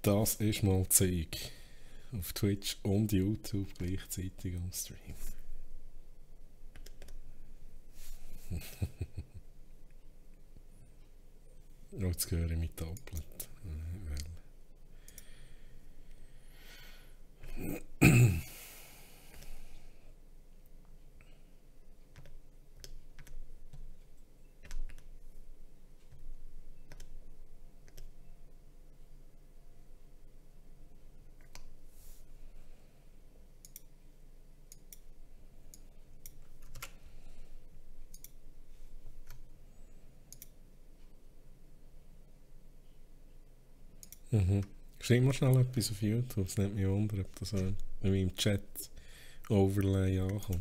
Das ist mal Zeug. Auf Twitch und YouTube gleichzeitig am Stream. Jetzt höre ich mich doppelt. Mhm. Schreib mal schnell etwas auf YouTube, es nimmt mich wunder, ob das in meinem Chat-Overlay ankommt.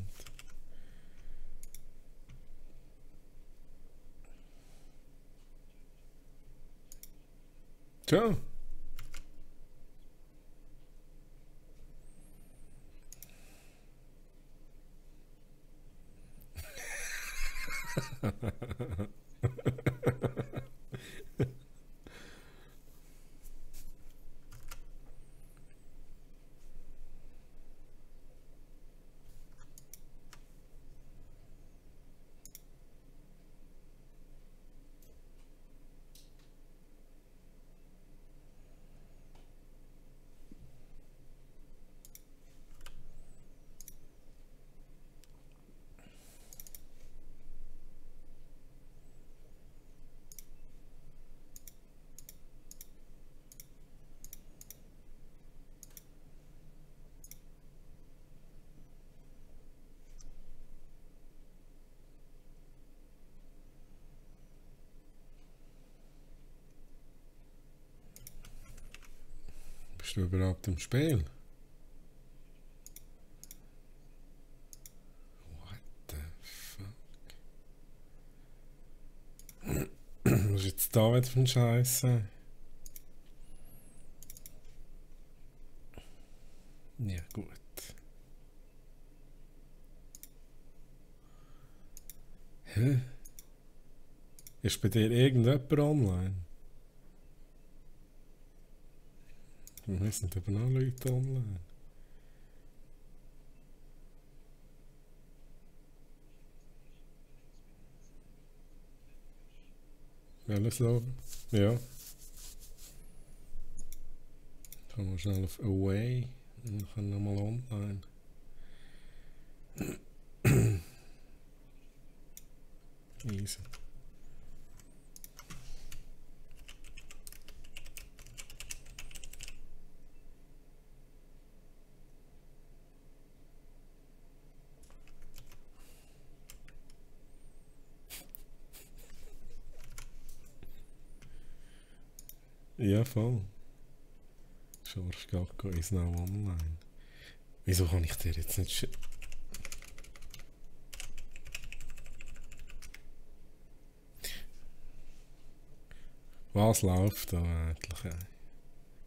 Ciao! Bist du überhaupt im Spiel? What the fuck? Was ist jetzt da wieder für ein Scheiße? Ja, gut. Hä? Ist bei dir irgendjemand online? Wir sind aber noch Leute online. Alles laufen? Ja. Schauen wir schnell auf Away und dann nochmal online. Easy. Ja, voll. George Gacko is now online. Wieso kann ich dir jetzt nicht Was läuft da eigentlich?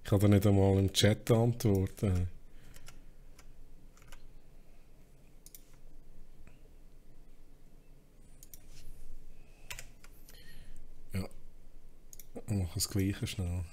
Ich kann dir nicht einmal im Chat antworten. Ja, ich mache das Gleiche schnell.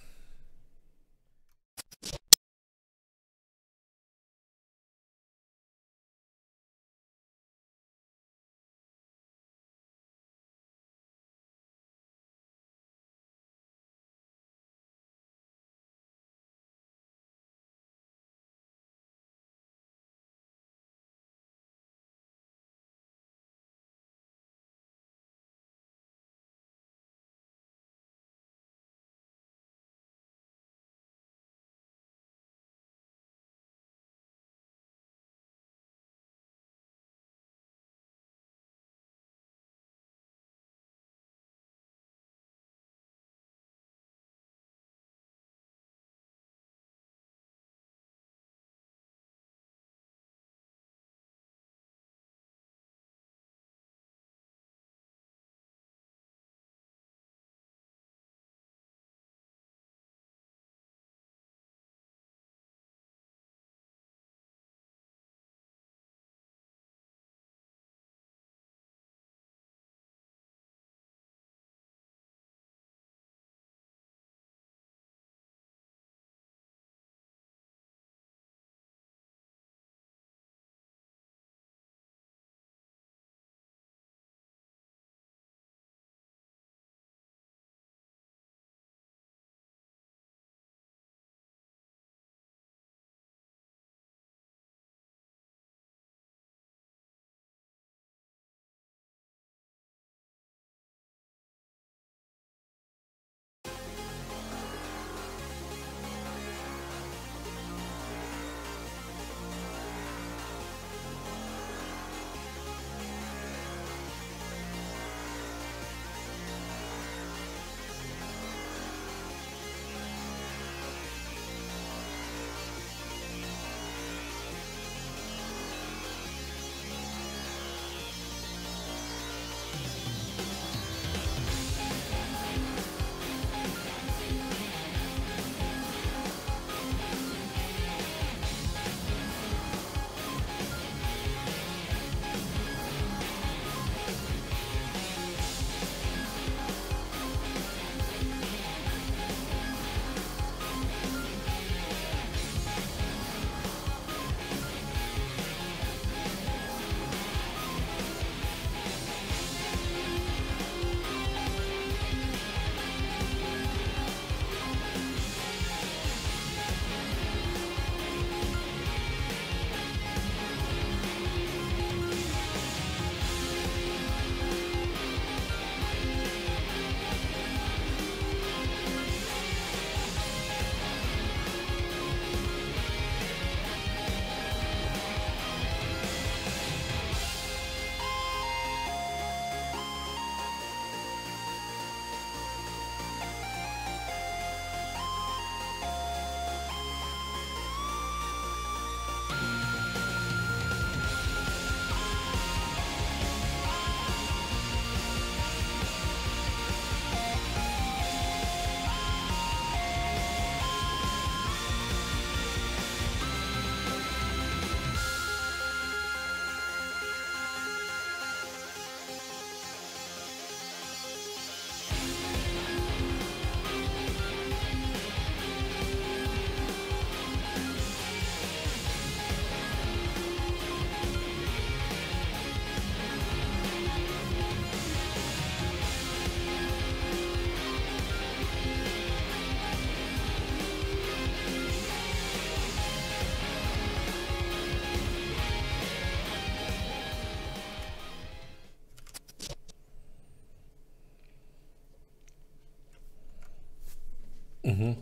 Mhm.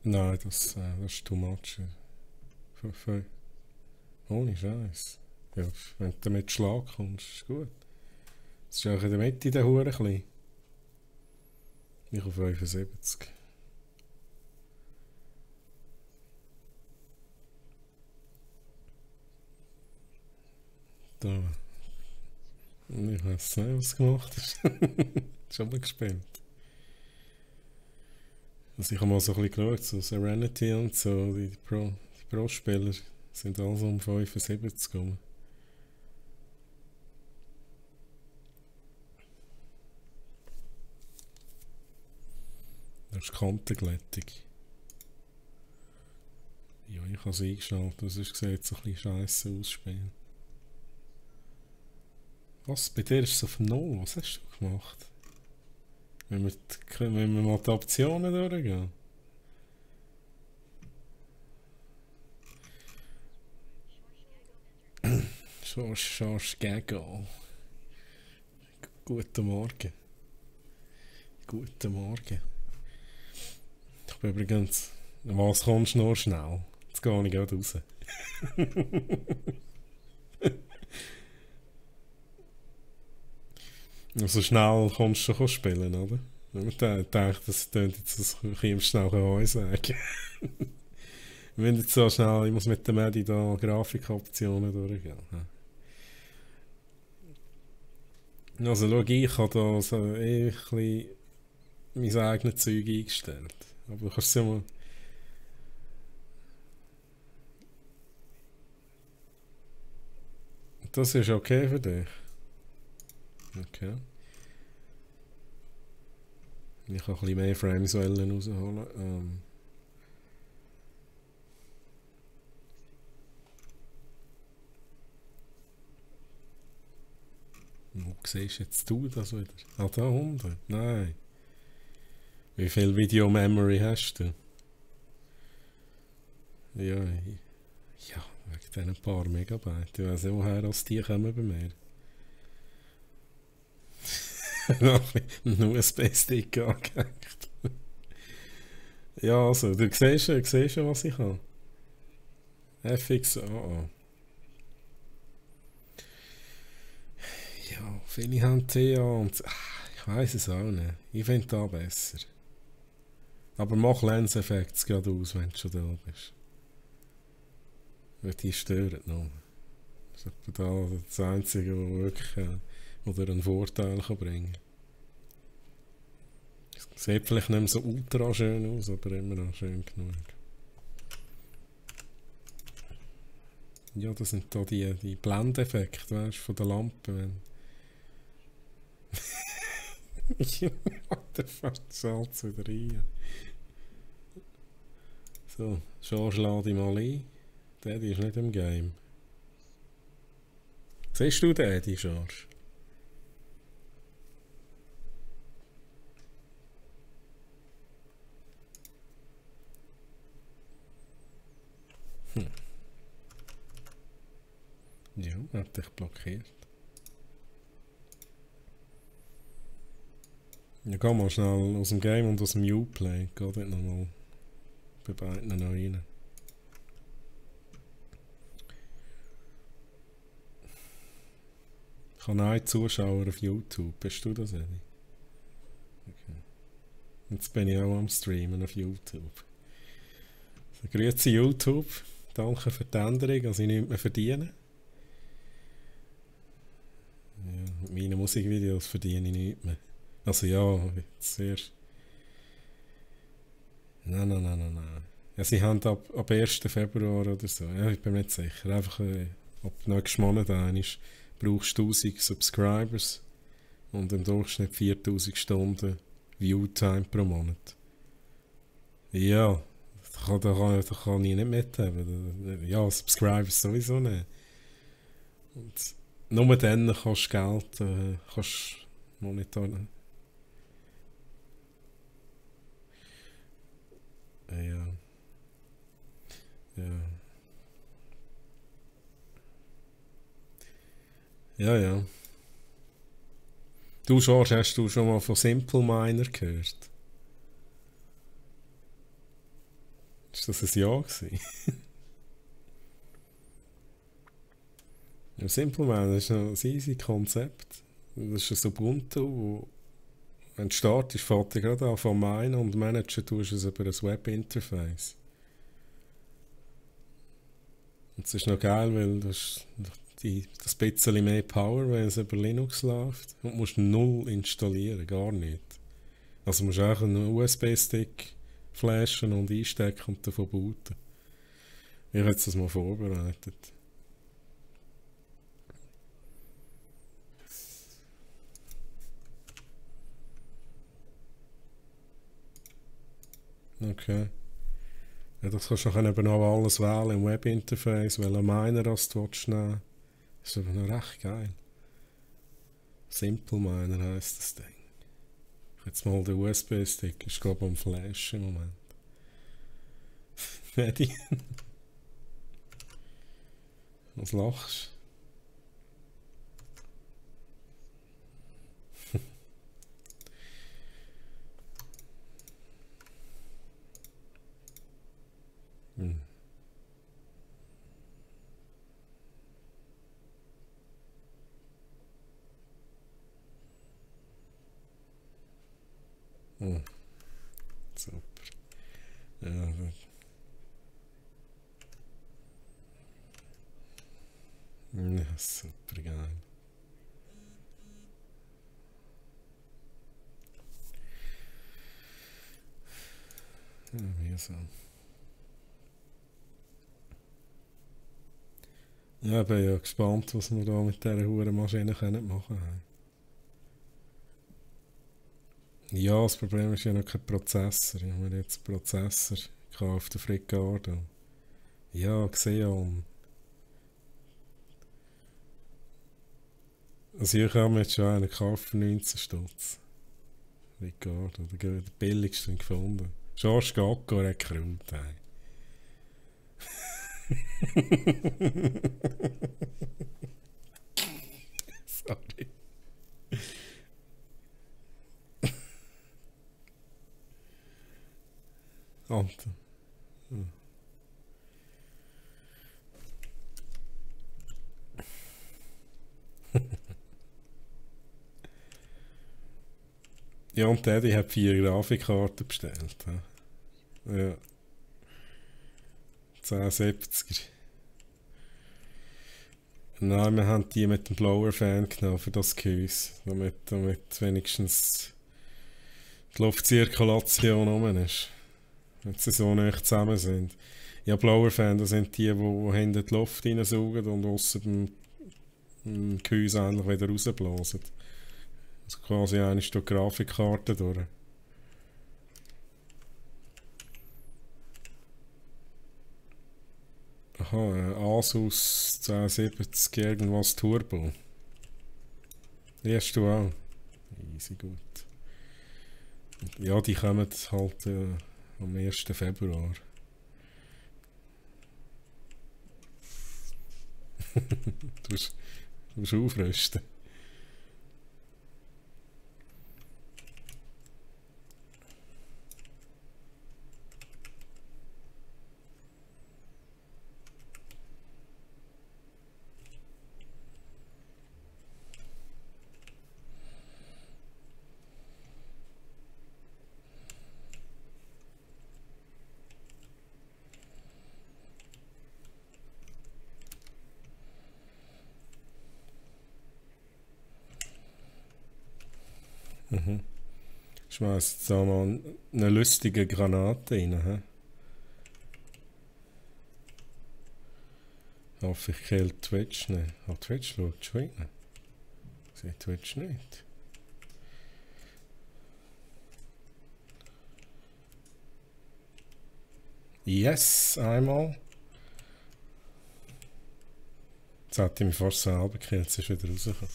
Nein, das ist too much. Ohne Scheiß. Ja, wenn du damit Schlag kommst, ist gut. Das ist auch in der Mitte der Hure klein. Ich auf 75. Da. Ich weiß nicht, was du gemacht hast. Schon mal gespannt. Also ich habe mal so ein bisschen geschaut, so Serenity und so, die Pro-Spieler sind alle so um 75 gekommen. Das ist Kantenglättung. Ja, ich habe es eingeschaltet, das ist sieht so ein bisschen scheiße aus, Spiel. Was? Bei dir ist es auf Null? Was hast du gemacht? Wenn wir mal die Optionen durchgehen. Schorsch Gaggle. Guten Morgen. Guten Morgen. Ich bin übrigens... Was kommst du noch schnell? Jetzt gehe ich gerade raus. Also schnell kommst du schon spielen, oder? Wenn man denkt, das tönt jetzt, das kommst schnell Heu sagen. Wenn jetzt so schnell, ich muss mit dem Medi da Grafikoptionen durchgehen. Also schau, ich habe da so ein bisschen mein eigenes Zeug eingestellt. Aber du kannst es ja mal... Das ist okay für dich. Okay. Ich kann ein bisschen mehr Frames rausholen. Wo siehst jetzt du das wieder? Ah, da unten? Nein. Wie viel Video-Memory hast du? Ja, ja, wegen diesen paar Megabyte. Ich weiss nicht, woher aus die kommen bei mir. Noch ein USB-Stick angehängt. Ja, also, du siehst schon, was ich habe. FXO. Ja, viele haben TA und... ich weiß es auch nicht. Ich finde da besser. Aber mach Lenseffekte gerade aus, wenn du schon da bist. Weil die stören noch. Das ist da das Einzige, was wirklich oder einen Vorteil kann bringen. Es sieht vielleicht nicht mehr so ultra schön aus, aber immer noch schön genug. Ja, das sind da die Blendeffekte, weißt du, von der Lampe. Wenn ja, der fährt Salz wieder rein. So, George lade ich mal ein. Der ist nicht im Game. Siehst du den, die George? Ja, hat dich blockiert. Ja, geh mal schnell aus dem Game und aus dem Uplay. Geh dort nochmal bei beiden noch rein. Ich habe einen Zuschauer auf YouTube. Bist du das, Eddie? Okay. Jetzt bin ich auch am Streamen auf YouTube. So, grüezi YouTube. Danke für die Änderung, dass ich nichts mehr verdiene. Ja, mit meinen Musikvideos verdiene ich nichts mehr. Also ja, zuerst. Nein. Ja, sie haben ab 1. Februar oder so. Ja, ich bin mir nicht sicher. Einfach, ab nächsten Monat brauchst du 1000 Subscribers und im Durchschnitt 4000 Stunden Viewtime pro Monat. Ja, da kann ich nicht mithaben. Ja, Subscribers sowieso nicht. Und nur dann kannst du Geld kannst monitoren. Ja. Ja. Ja. Du, George, hast du schon mal von Simple Miner gehört? Ist das ein Ja gewesen? Ja, Simple Man, das ist noch ein easy Konzept. Das ist ein Ubuntu, wo, wenn du startest, fährt er gerade an von meinen und managen tust du es über ein Webinterface. Und es ist noch geil, weil das bisschen mehr Power, wenn es über Linux läuft. Und du musst null installieren, gar nicht. Also musst du einfach einen USB-Stick flashen und einstecken und davon booten. Ich habe jetzt das mal vorbereitet. Okay. Ja, das kannst du dann eben auch alles wählen im Webinterface, welchen Miner du nehmen. Das ist aber noch recht geil. Simple Miner heisst das Ding. Jetzt mal der USB-Stick, ist glaube ich am Flash im Moment. Ready? Was lachst du? Hm. Hm. Super. Ja, ja, super geil. Ja, wie so. Ja, ich bin ja gespannt, was wir da mit dieser hohen Maschine machen können. Ja, das Problem ist ja noch kein Prozessor. Ich habe mir jetzt einen Prozessor gekauft, den Fricardo. Ja, Xeon. Also ich habe mir jetzt schon einen gekauft für 19 Stutz. Fricardo, der billigste gefunden. George Gacko Rekrut, ey. Sorry. Alter. Ja, und Daddy hat 4 Grafikkarten bestellt. Ja, 1070er. Nein, wir haben die mit dem Blower Fan genommen für das Gehäuse, damit wenigstens die Luftzirkulation rum ist. Wenn sie so nicht zusammen sind. Ja, Blower Fan, das sind die hinten die Luft reinsaugen und aussen im Gehäuse eigentlich wieder rausblasen. Also quasi eine Stück Grafikkarte durch. Aha, Asus 1070 irgendwas Turbo. Die hast du auch. Easy gut. Ja, die kommen halt am 1. Februar. Du musst aufrüsten. Mhm. Schmeiß jetzt da mal eine lustige Granate rein. He? Hoffe ich killt Twitch nicht. Ah, Twitch schaut schon rein. Sieht Twitch nicht. Yes, einmal. Jetzt hat ich mich fast selber gekillt, jetzt ist wieder rausgekommen.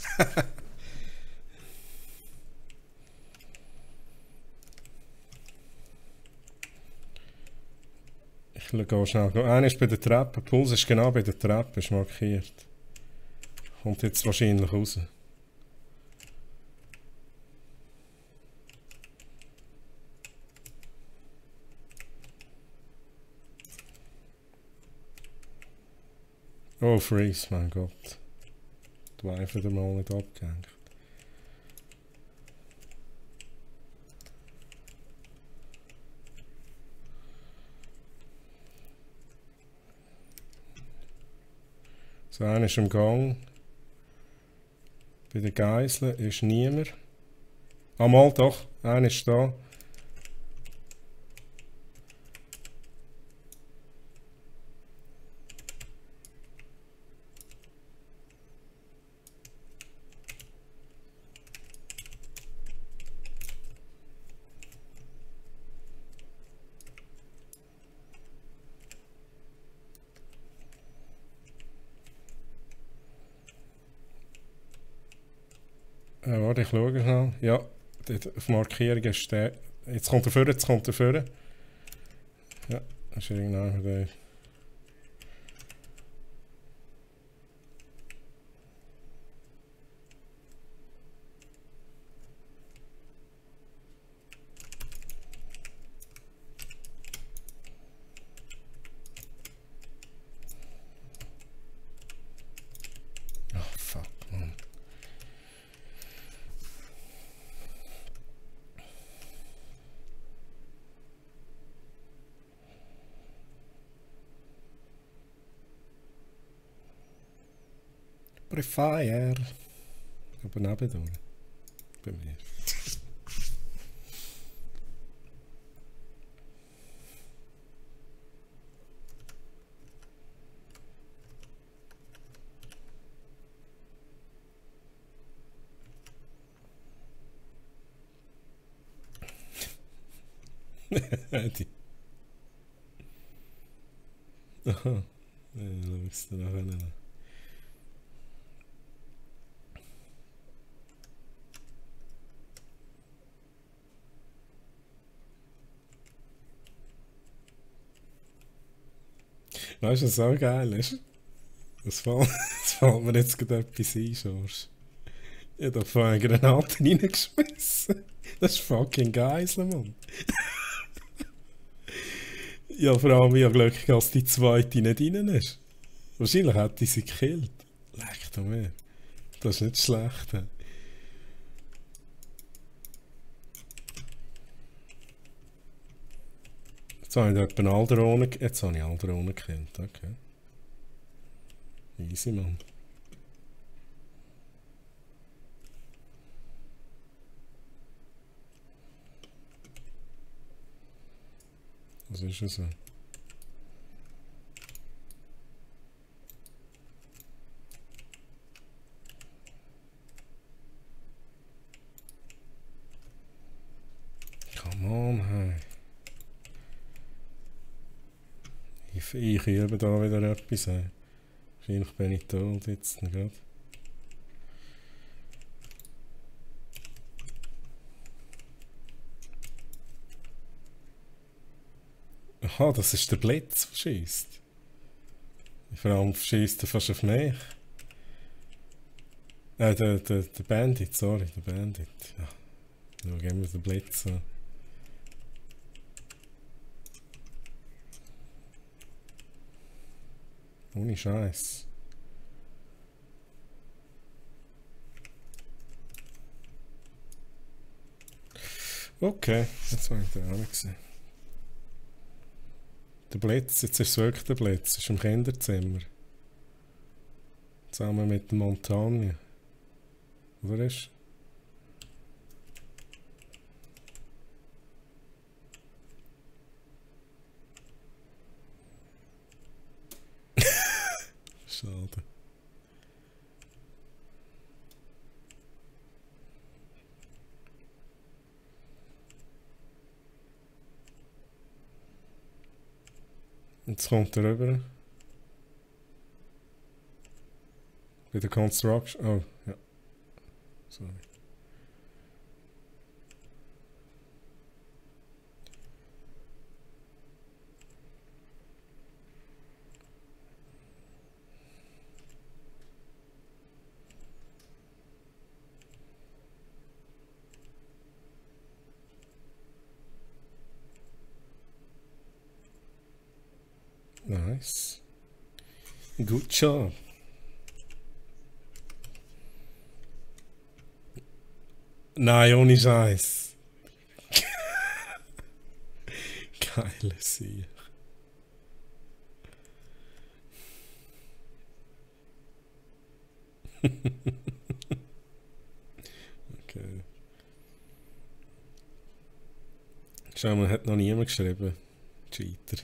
Ich gehe schnell. Einer ist bei der Treppe. Puls ist genau bei der Treppe, ist markiert. Kommt jetzt wahrscheinlich raus. Oh, Freeze, mein Gott. Du einfach mal nicht abgehängt. So, einer ist im Gang. Bei den Geiseln ist niemand. Ah, mal doch, einer ist da. Warte, ich schaue schnell. Ja, dort auf Markierung ist der. Jetzt kommt er vor, jetzt kommt er vor. Ja, das ist irgendeiner der. Oh, fuck, man. Prefire. Aber nebendurch. Bei mir. Die. Aha. Ja, schaust du nachher an. Weißt du, was auch geil ist? Das fällt mir jetzt gerade etwas ein, Schorsch. Ich hab da vorhin eine Granate reingeschmissen. Das ist fucking Geisel, Mann. Ja, vor allem, ich habe Glück, dass die zweite nicht rein ist. Wahrscheinlich hätte ich sie gekillt. Leck doch mehr. Das ist nicht schlecht. He. Jetzt habe ich etwa alle Drohnen, jetzt habe ich alle Drohnen gekillt. Okay. Easy, Mann. Was ist es so? Come on, hey. Ich übe da wieder etwas. Hey. Wahrscheinlich bin ich tot jetzt gerade. Aha, das ist der Blitz, der schießt. Vor allem schießt er fast auf mich. Der Bandit, sorry, der Bandit. Ja, schau immer den Blitz an. Ohne Scheiß. Okay, jetzt war ich da auch nicht gesehen. Der Blitz, jetzt ist es wirklich der Blitz, ist im Kinderzimmer. Zusammen mit dem Montagne. Oder ist? Schade. Jetzt kommt er rüber. Bei der Construction. Oh, ja. Sorry. Nice. Good job. Nein, ohne Scheiß. Geile Sieg. Okay. Schau mal, hat noch niemand geschrieben. Cheater.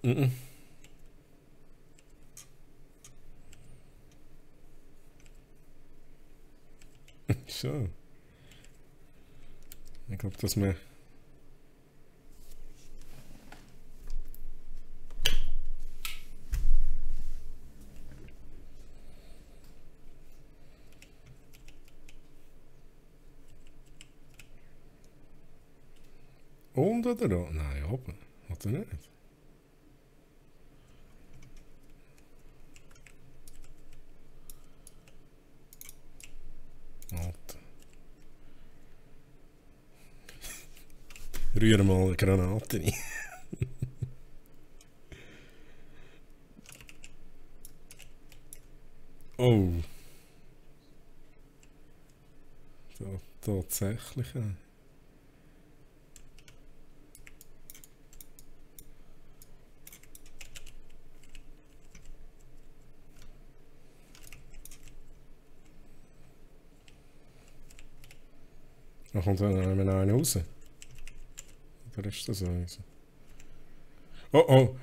Mhm. Schon. Ich glaube, dass wir. Und oder da? Nein, oben. Oder nicht? Alter. Rühr mal eine Granate rein. Oh. Tatsächlich. Ja. Da kommt dann einer raus. Oder ist das eins? Oh oh!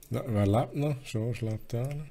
Na, wer lebt noch? Schon lebt der noch.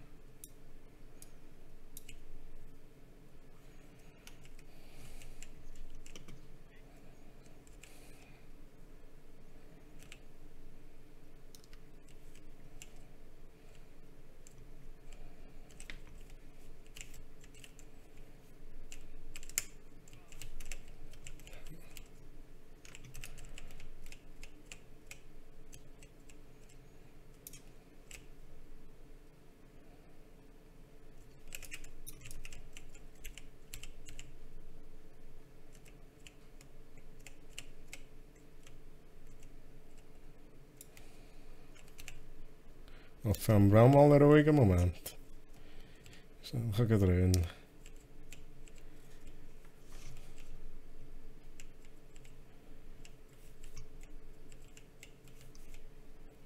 Auf haben wir auch mal einen ruhigen Moment. So, ich kann drehen.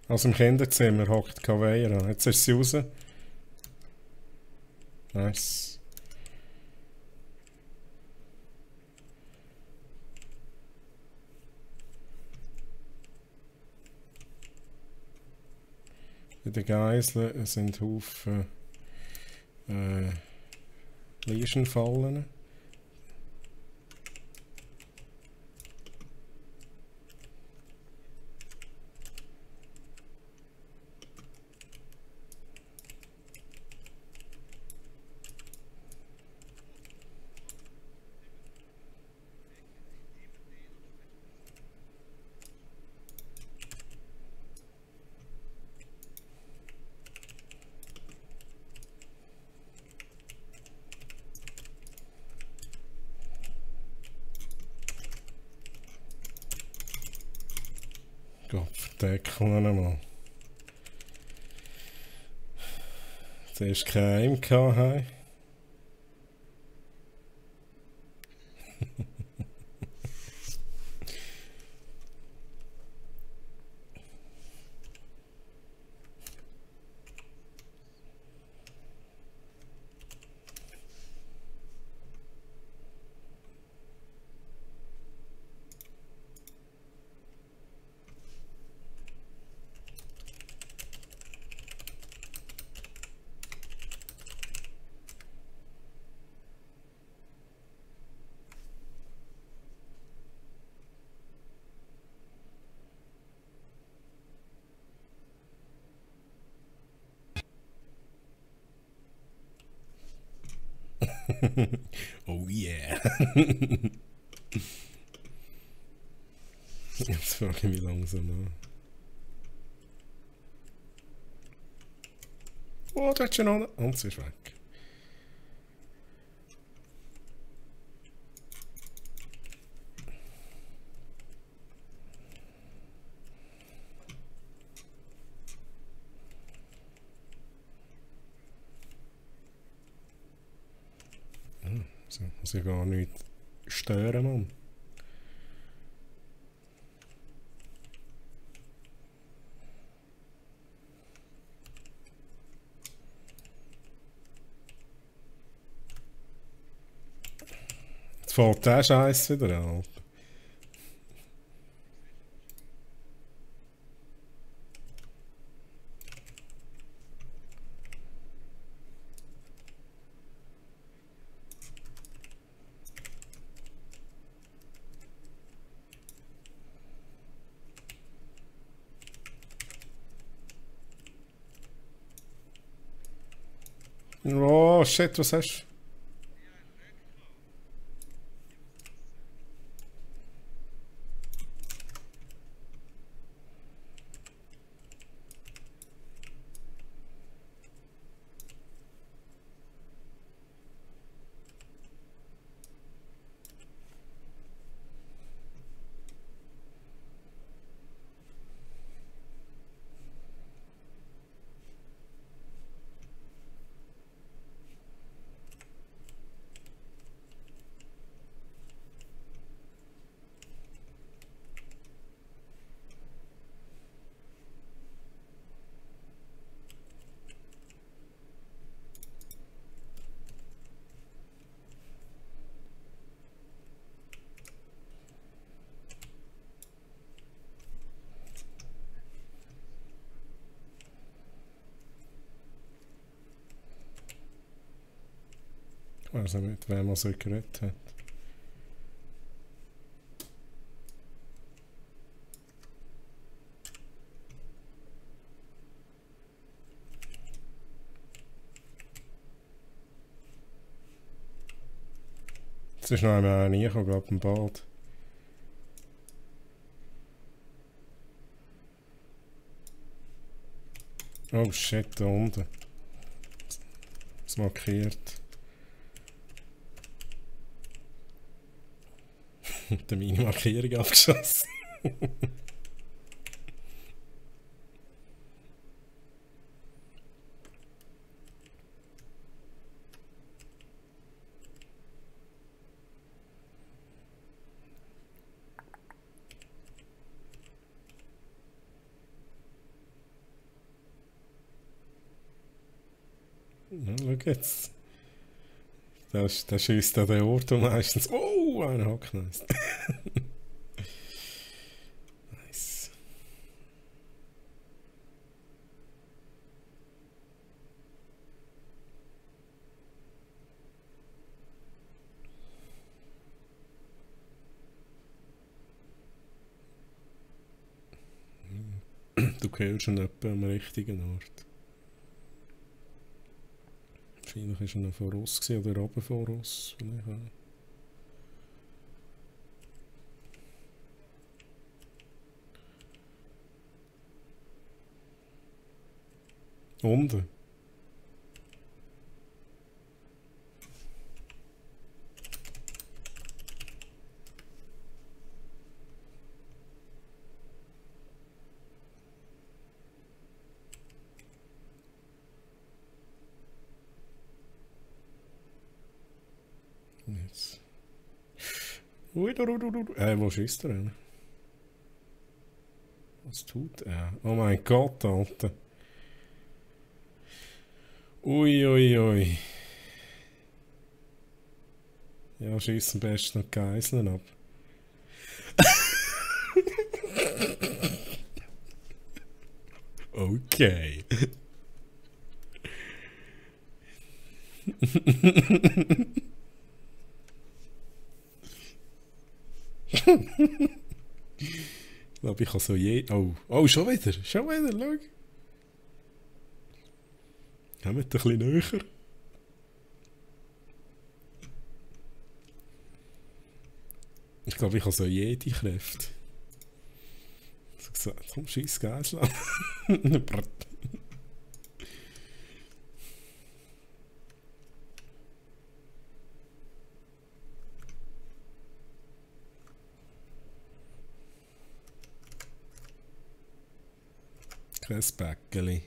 Also im Kinderzimmer hockt Caveira. Jetzt ist sie raus. Nice. Bei den Geiseln sind Haufen Legion-Fallen. Gott, verdecken wir mal. Zuerst kein Aim gehabt. Oh yeah. Jetzt frage ich mich langsam an. Oh, da hat schon noch. Und sie ist weg. So, muss ich gar nicht stören, Mann. Jetzt fällt der Scheiß wieder an. Oh shit, was hast du? Ich weiß nicht, mit wem man so geredet hat. Jetzt ist noch einmal reingekommen, glaube ich, im Bad. Oh shit, da unten. Es markiert. Der meine Markierung abgeschossen. Ja, schau jetzt. Da schießt der Auto meistens. Oh, einer hat nice. Nice. Du gehörst schon etwa am richtigen Ort. Wahrscheinlich war er noch voraus oder oben voraus. Unten. Jetzt. Ui, wo schießt er denn? Was tut er? Oh mein Gott, Alter. Ui, ui, ui. Ja, schießt am besten noch die Geiseln ab. Okay. Ich glaube, ich kann so Oh, schon wieder, schau. Kommt ein bisschen näher. Ich glaube, ich habe so jede Kräfte. So gesagt, komm, scheiß Geisel. Kein Bäckeli.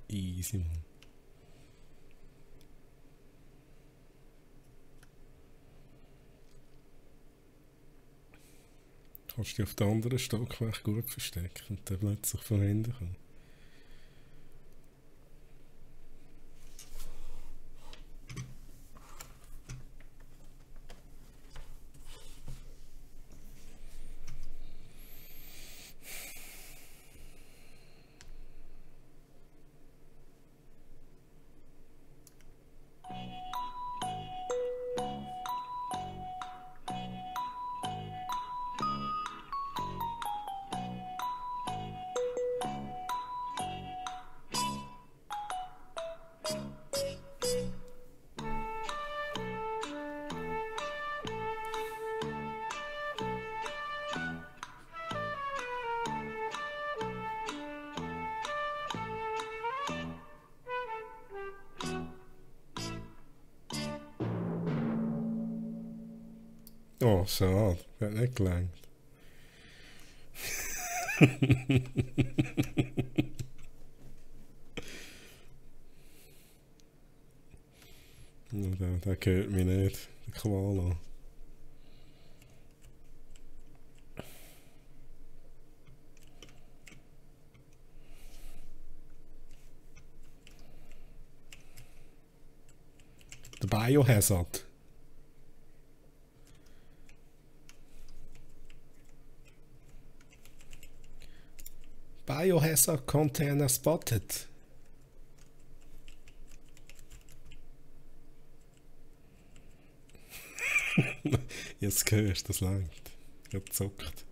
Easy, Mann. Kannst du dich auf den anderen Stockwerk gut verstecken und dann plötzlich von hinten kommen. Oh, schade. Hat nicht gelangt. Der gehört mich nicht. Der Koala. Der Biohazard. Biohazard Container spotted. Jetzt hörst du, das langt. Gezockt.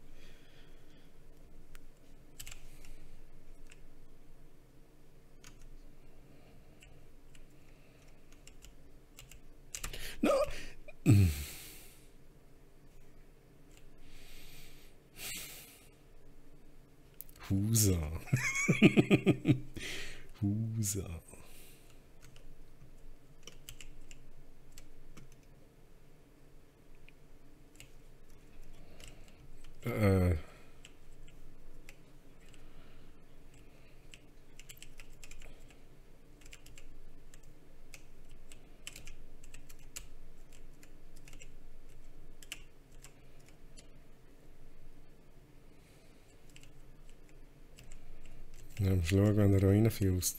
No! Husa. Husa. Ja, musst schauen, wenn er reinfällt.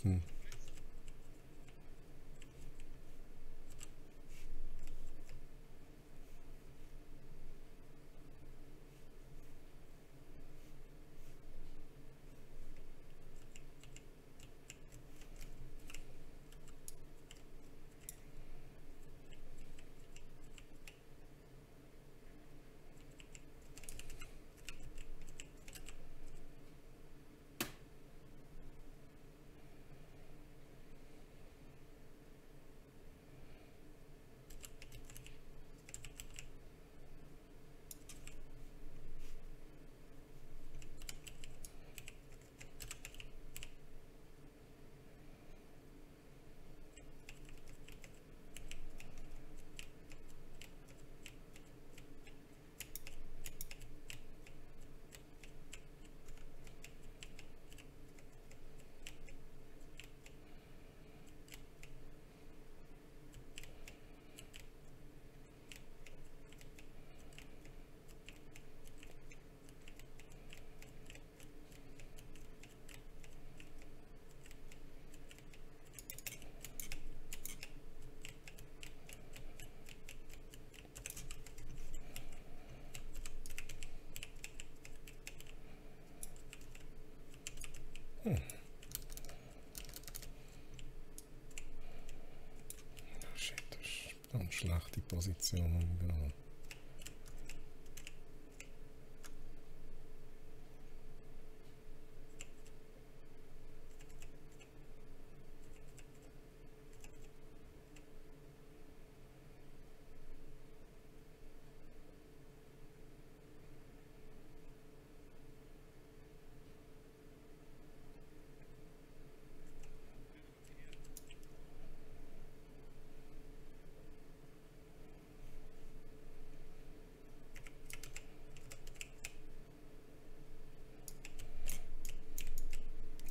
schlechte Position. Genau.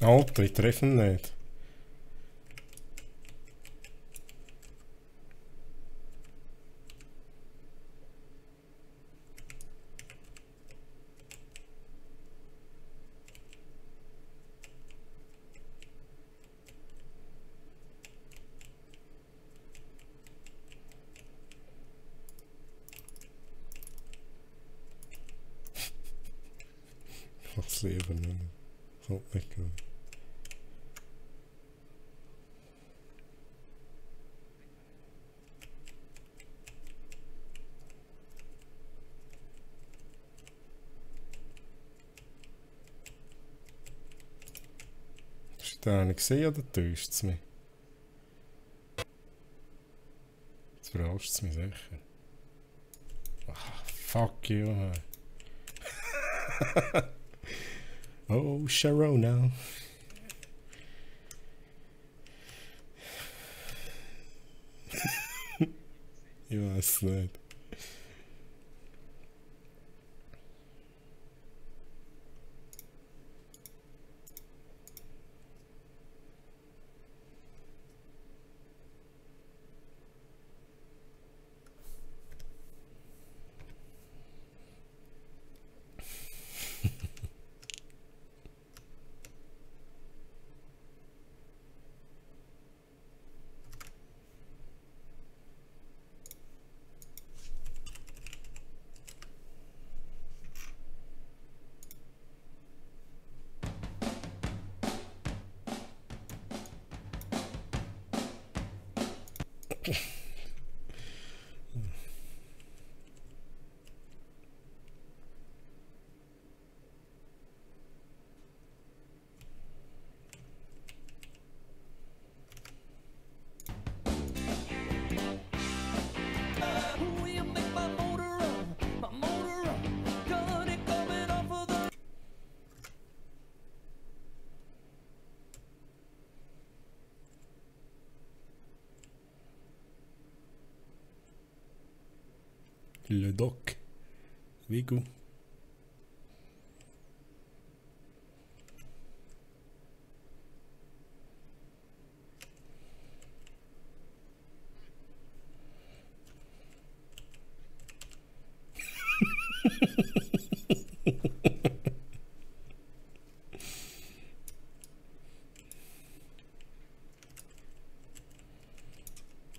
Alter, ich treffe ihn nicht. Das Leben nicht. Kommt nicht gut. Hast du den einen gesehen oder täuscht es mich? Jetzt verarscht es mich sicher. Ah, fuck you, man. Oh, Sharona. Ich weiß nicht. Le Doc. Vigo.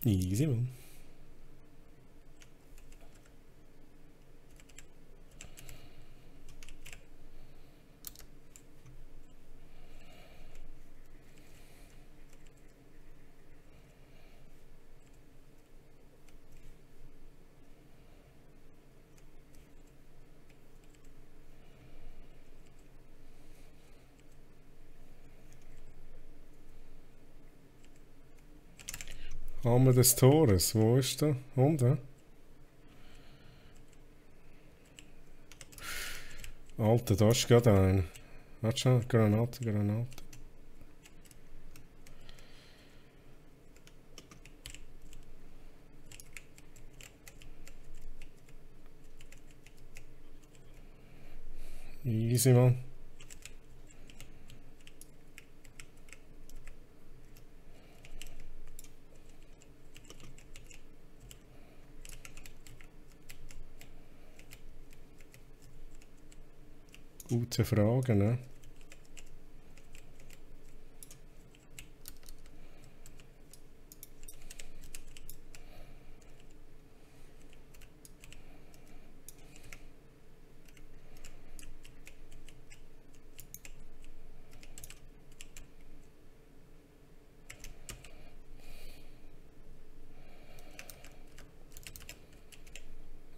Easy, man. Hammer des Tores. Wo ist der? Und, Alter, da ist gerade ein. Warte schon, Granate, Granate. Easy, man. Gute Frage, ne?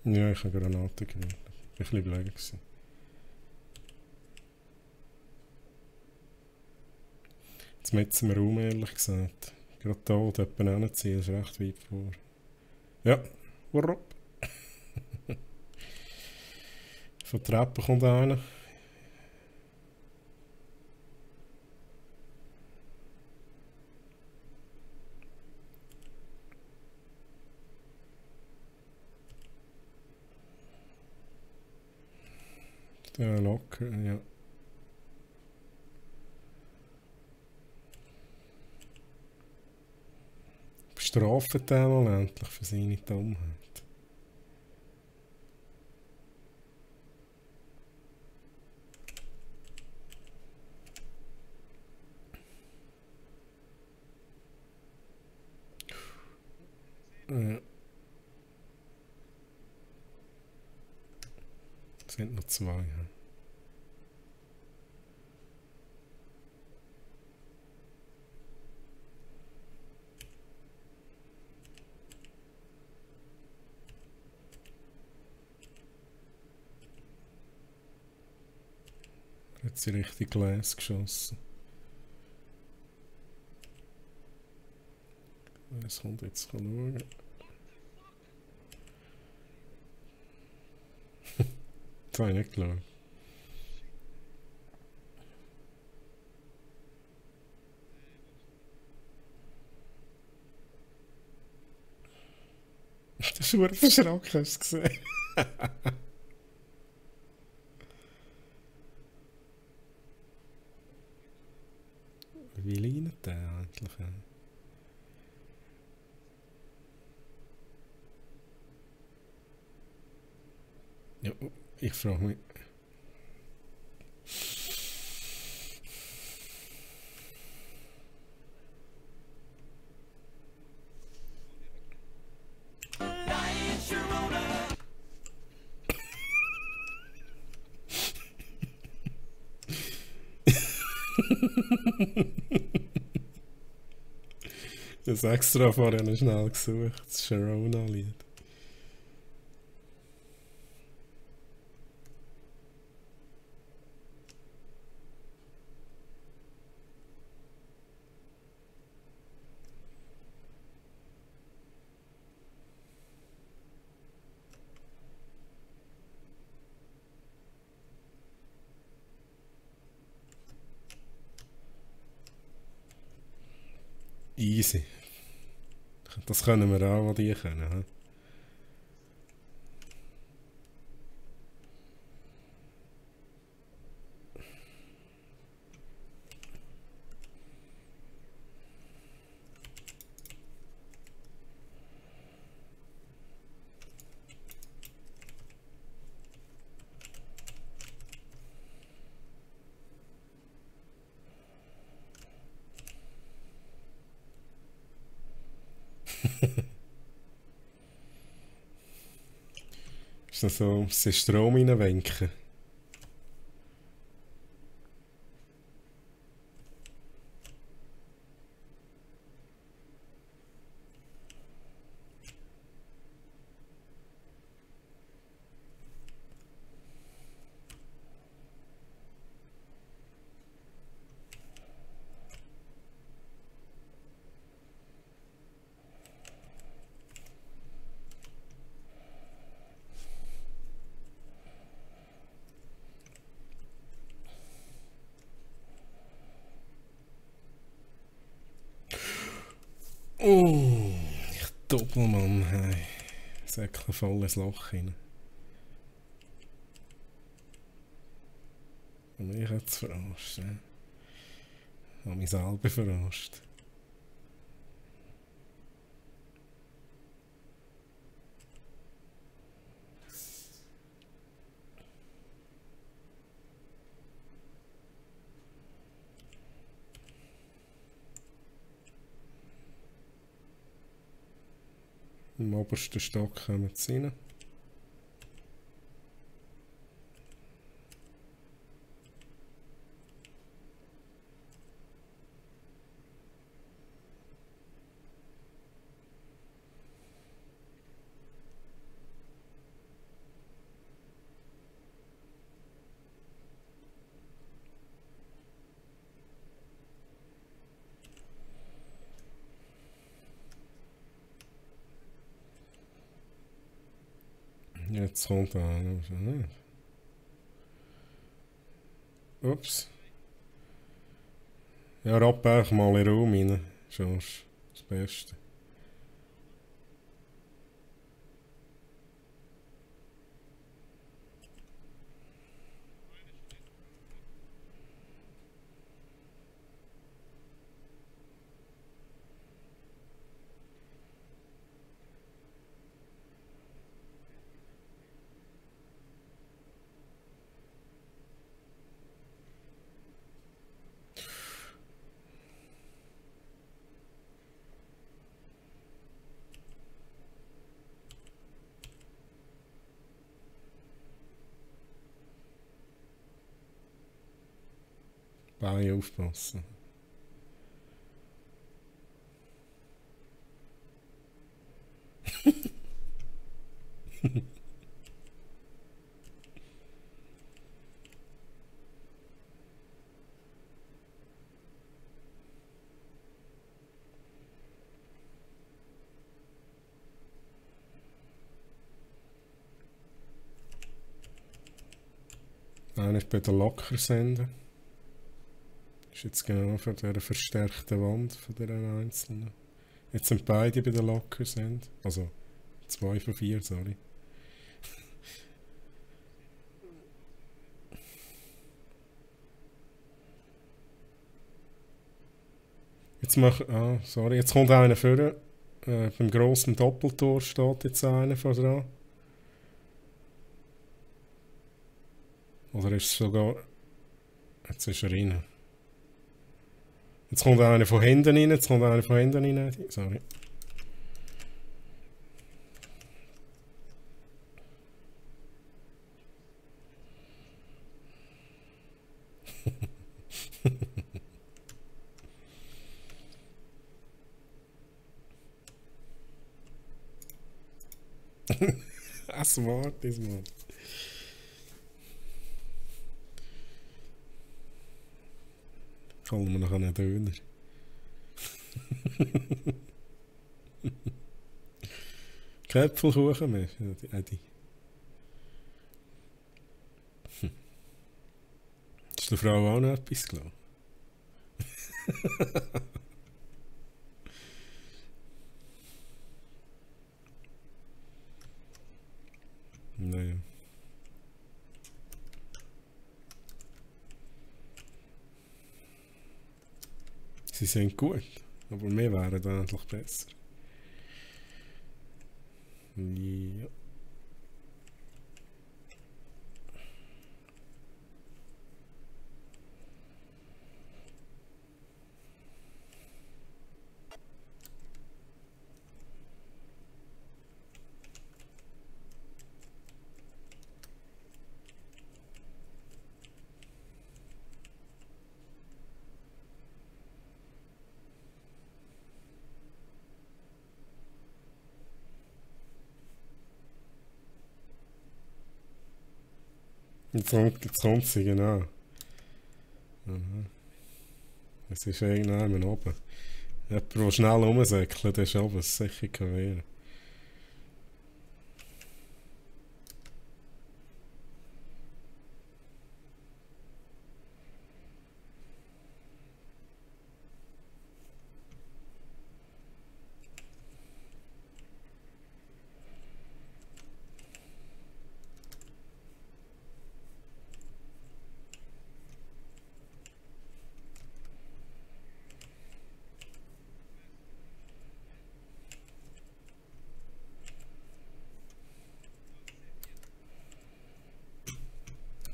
Ja, ich habe Granaten gerührt. Ich war ein bisschen überlegen. Jetzt metzen wir um, ehrlich gesagt. Gerade da, wo jemand hinziehen, ist recht weit vor. Ja, wupp. Von der Treppe kommt einer. Der locker, ja. Bestrafen den mal endlich für seine Dummheit. Ja, es sind noch zwei. Ja. Hat sie richtig Glas geschossen. Es kommt jetzt schauen. Das habe ich nicht geschaut. Das ist super verschrocken, hast du gesehen? Wie leinet der eigentlich? Ja, ich frage mich. Das extra vorher noch schnell gesucht, das Sharona-Lied. Easy. Das können wir auch, was die können. He? Ist das so, den Strom reinwenken? Oh, ich Doppelmann, hey. Säckchen volles Loch rein. Und mich hat es verarscht. Ich habe mich selber verarscht. Im obersten Stock kommen sie rein. Jetzt kommt einer. Ups. Ja, rapp einfach mal in den Raum rein. Schon das Beste. Beine aufpassen. Einer ist bei der Lockersende. Ist jetzt genau vor dieser verstärkten Wand von dieser einzelnen. Jetzt sind beide bei der Lockersende. Also 2 von 4, sorry. Sorry, jetzt kommt einer vor. Beim grossen Doppeltor steht jetzt einer vor dran. Oder ist es sogar... Jetzt ist er rein. Jetzt kommt einer von hinten rein, Sorry. Smart ist man. Holen wir noch einen Döner. Köpfelkuchen mehr, Eddie. Ist der Frau auch noch etwas gelassen? Nein. Sie sind gut, aber wir wären dann endlich besser. Ja. Jetzt kommt sie, genau. Mhm. Es ist irgendjemand oben. Jemand, der schnell rumsäckelt, der ist oben, sicher kann werden.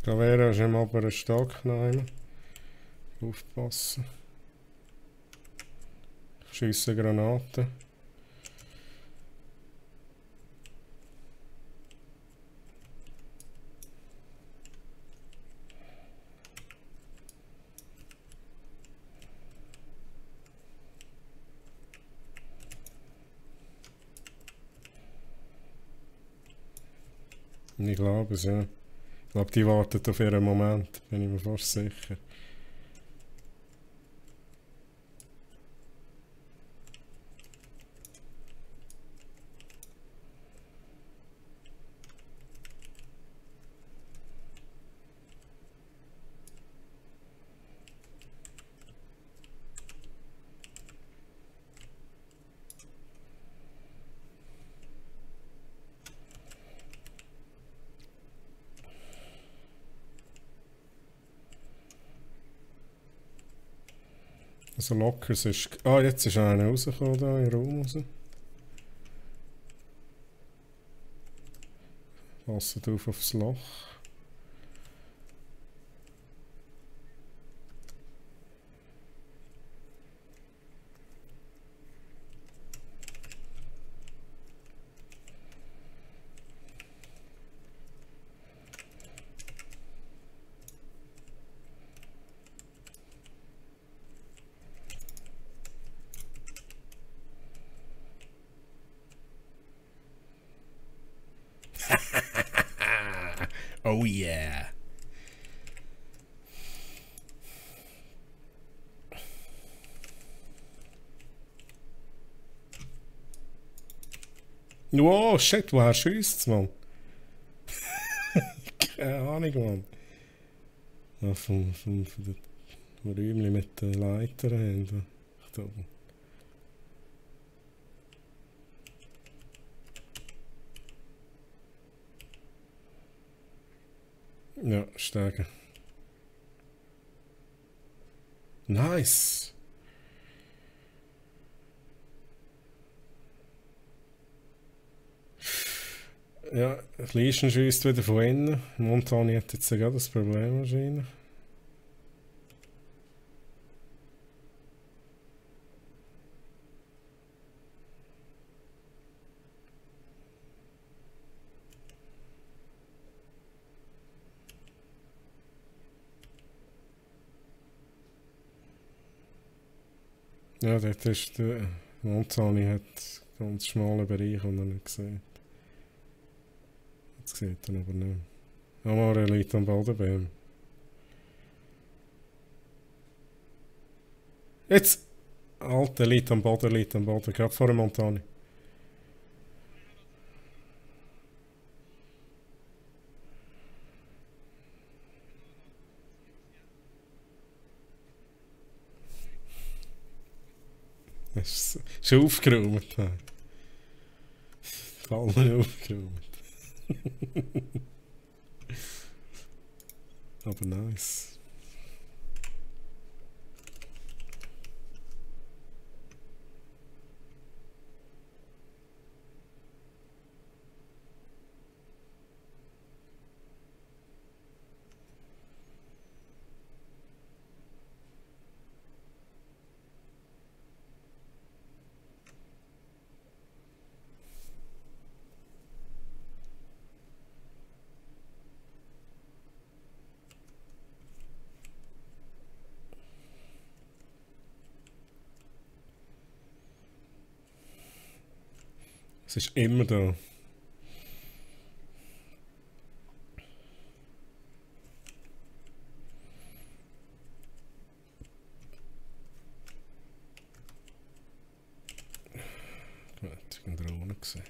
Da wäre schon mal bei einem Stock nehmen. Aufpassen. Schiessen Granaten. Ich glaube es, ja. Ich glaube, die warten auf ihren Moment, bin ich mir fast sicher. Also locker, sonst... Ah, jetzt ist einer rausgekommen da in den Raum raus. Passt auf aufs Loch. Oh yeah! Wow, shit, woher schiesst's, Mann? Keine Ahnung, Mann. Ja, von den Räumchen mit den Leitern haben. Da. Ja, steigen. Nice! Ja, Lieschen schießt wieder von innen. Montani hat jetzt gerade das Problem wahrscheinlich. Ja, dort ist der Montani hat einen ganz schmalen Bereich, den er nicht sieht. Jetzt sieht er aber nicht. Aber er liegt am Boden bei ihm. Jetzt! Alter, liegt am Boden, gerade vor dem Montani. Das ist schon aufgeräumt. Fallen aufgeräumt. Aber nice. Es ist immer da. Gut, ich bin Drohne gesehen.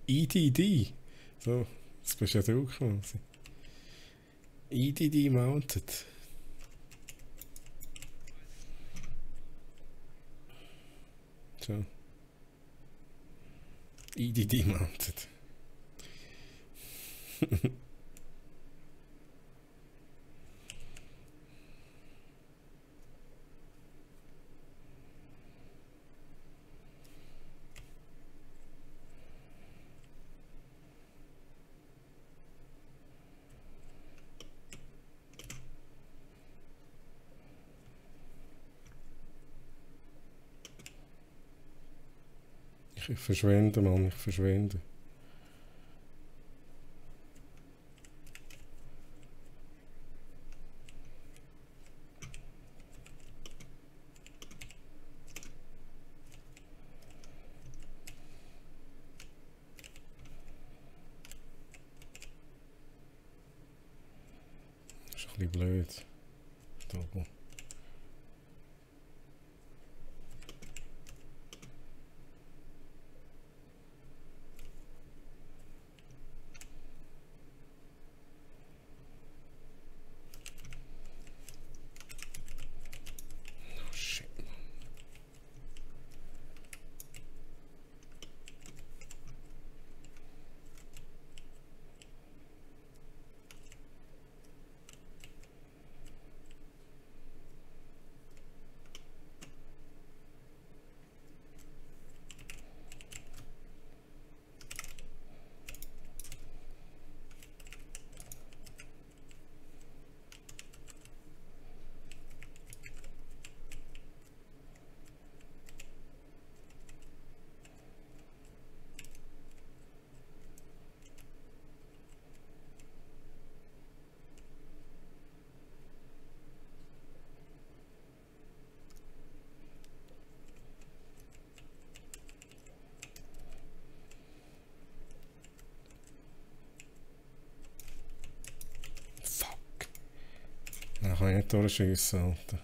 EDD. So, jetzt bist ja du quasi. EDD mounted. So. EDD mounted. Ich verschwende, Mann, ich verschwende. Das ist ein bisschen blöd. Da. Nein, nicht durchschiessen, Alter.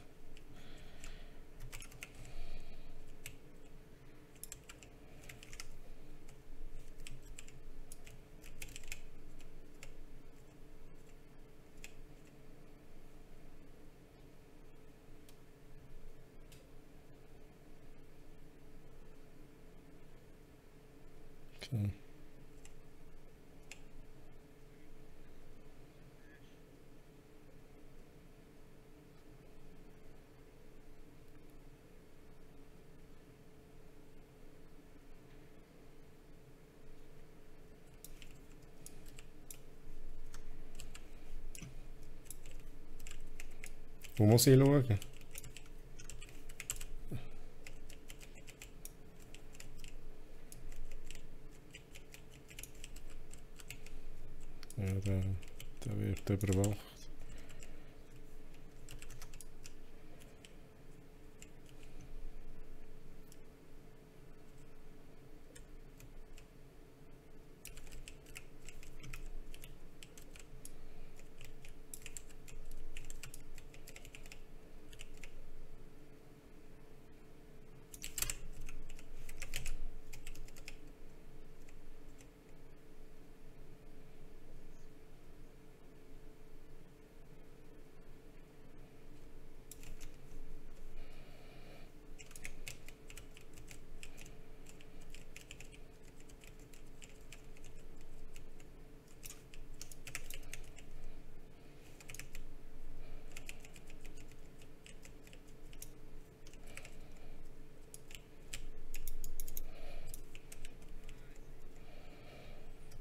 Okay. Wo muss ich schauen? Ja, der wird überwacht.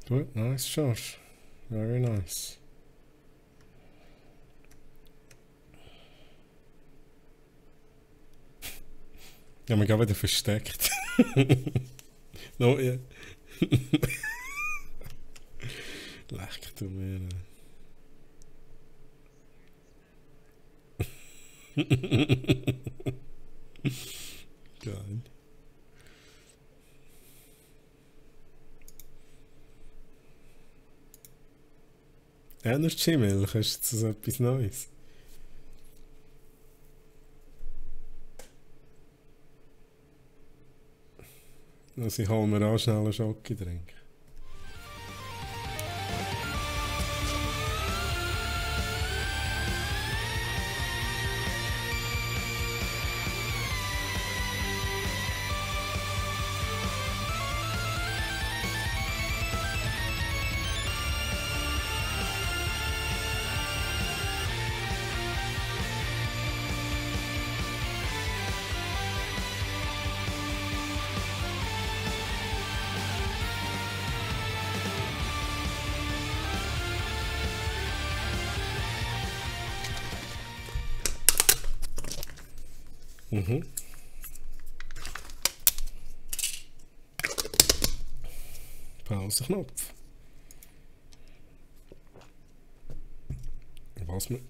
Good, nice, Josh. Very nice. Ich habe mich gerade wieder versteckt. No, ja. Leck du mir. Geil. Energy Milk, ist das etwas Neues? Also ich hole mir auch schnell einen Schocke-Drink. Mhm. Pauseknopf. Was mir.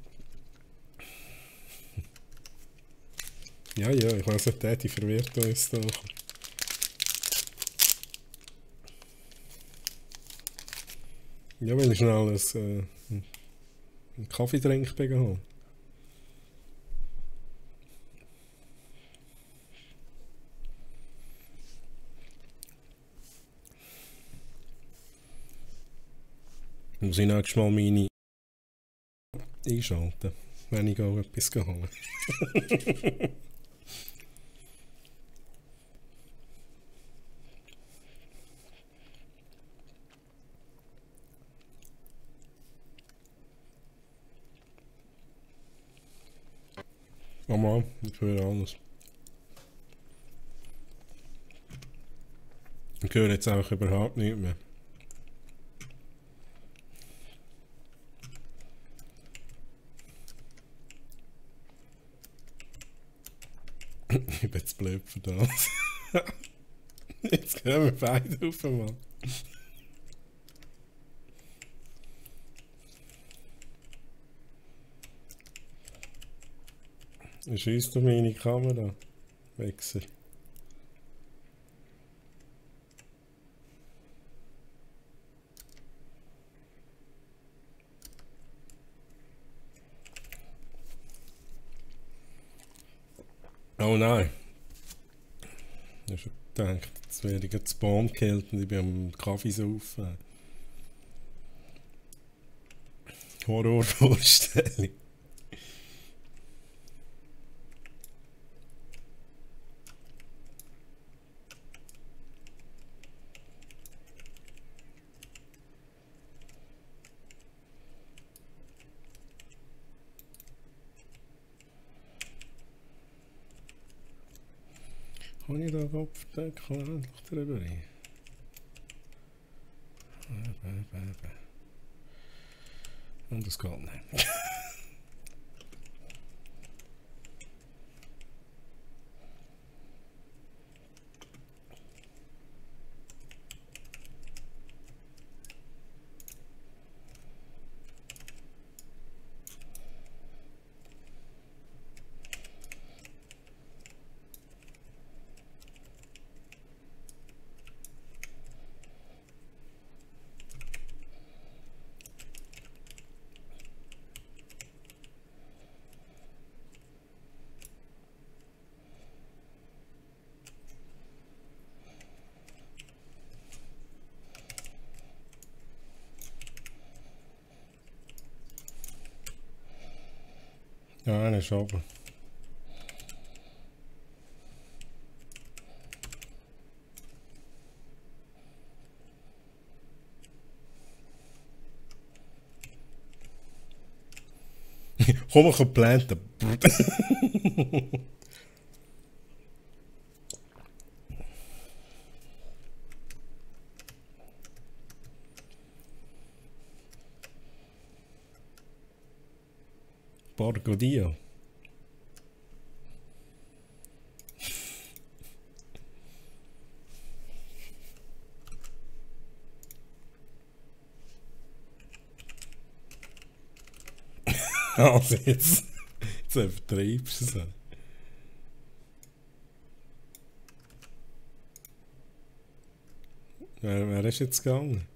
Ja, ja, ich weiß nicht, die verwirrt uns doch. Ja, will ich schnell einen Kaffeetrink bekommen. Muss ich nächstes Mal meine einschalten, wenn ich auch etwas holen. Mama, ich höre alles. Ich höre jetzt auch überhaupt nicht mehr. Ich bin jetzt blöd für das. Jetzt gehen wir beide auf einmal. Schießt du meine Kamera? Wechsel. Oh nein. Ich habe schon gedacht, jetzt werde ich gerade zu Bahn gekillt und ich bin am Kaffee saufen. Horrorvorstellung. Kann ich da Kopfdeckel endlich drüber rein? Und das geht nicht. Ja, eine Schaber. Gewoon gepland. Porco Dio. Also jetzt übertreibst du es. Wer ist jetzt gegangen?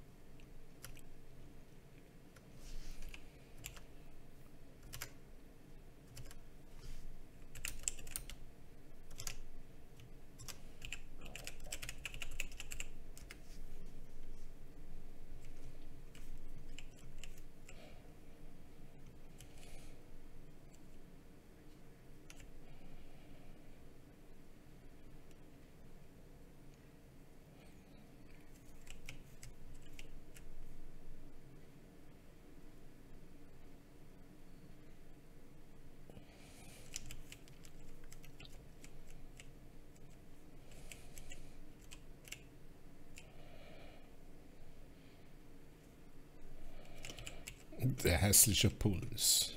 Der hässliche Puls.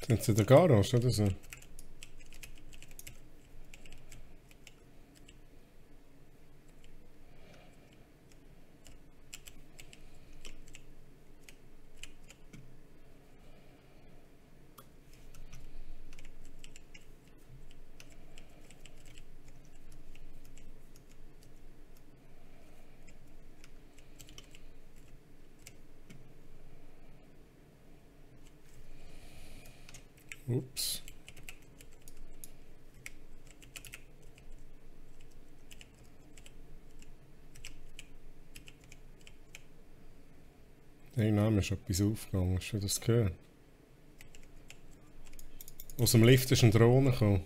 Sind sie der Garage oder so? Ups. Irgendwann ist etwas aufgegangen, hast du das gehört? Aus dem Lift ist eine Drohne gekommen.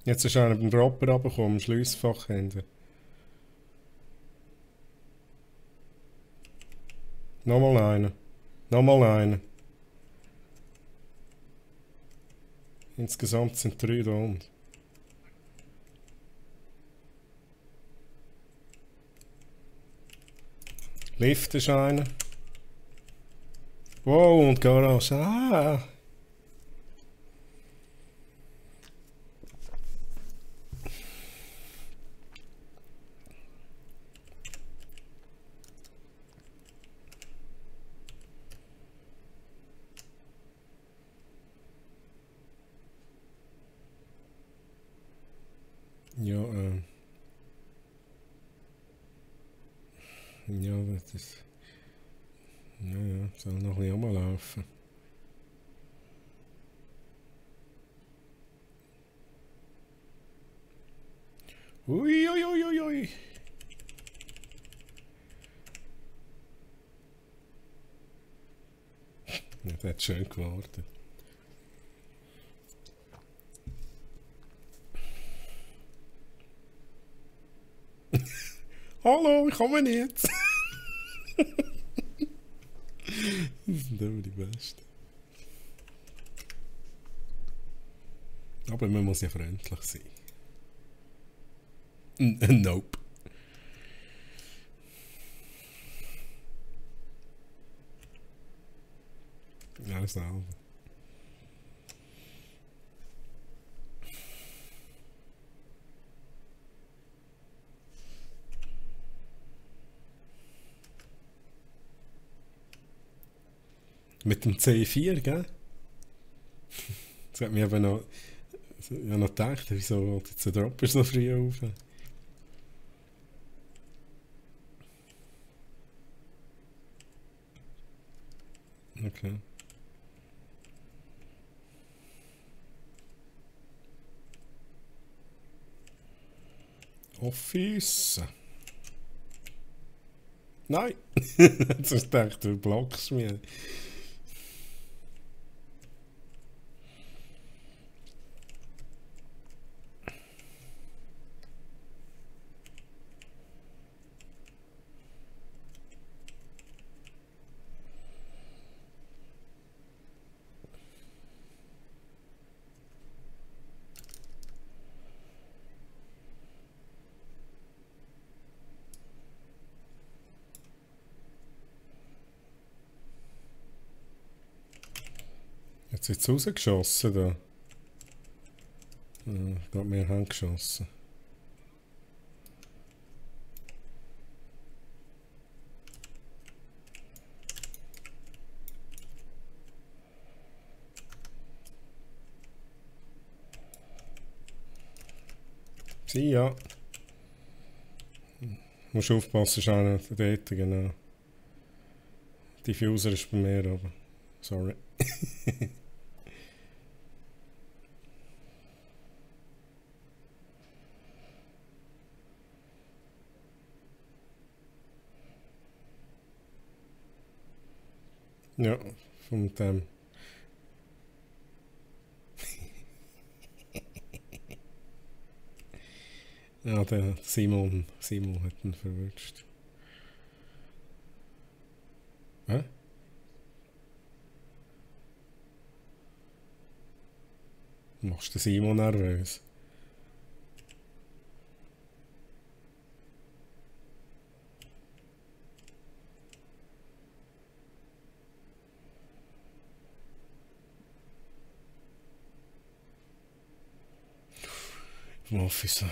Jetzt ist einer beim Dropper runtergekommen, am Schliessfachhändler. Nochmal einer. Nochmal einer. Insgesamt sind 3 da unten. Lift ist einer. Wow, und Garage. Ah! Ja, ja, das ist. Ja, ja, soll noch ein bisschen rumlaufen. Ui, ui, ui, ui, ui. Ja, das ist schön geworden. Hallo, ich komme jetzt. Das sind immer die Besten. Aber man muss ja freundlich sein. Nope. Ja, selber. Mit dem C4, gell? Das hat mich eben noch, ja, noch gedacht, wieso wollte jetzt der Dropper so früh auf? Okay. Office. Nein! Jetzt hast du gedacht, du blockst mich. Jetzt ist es rausgeschossen da. Ich glaube, wir haben geschossen. Sie, ja. Musst aufpassen, ist einer dort, genau. Diffuser ist bei mir oben. Sorry. Ja, von dem. Ja, der Simon hat ihn verwünscht. Hä? Machst du den Simon nervös? Im Office.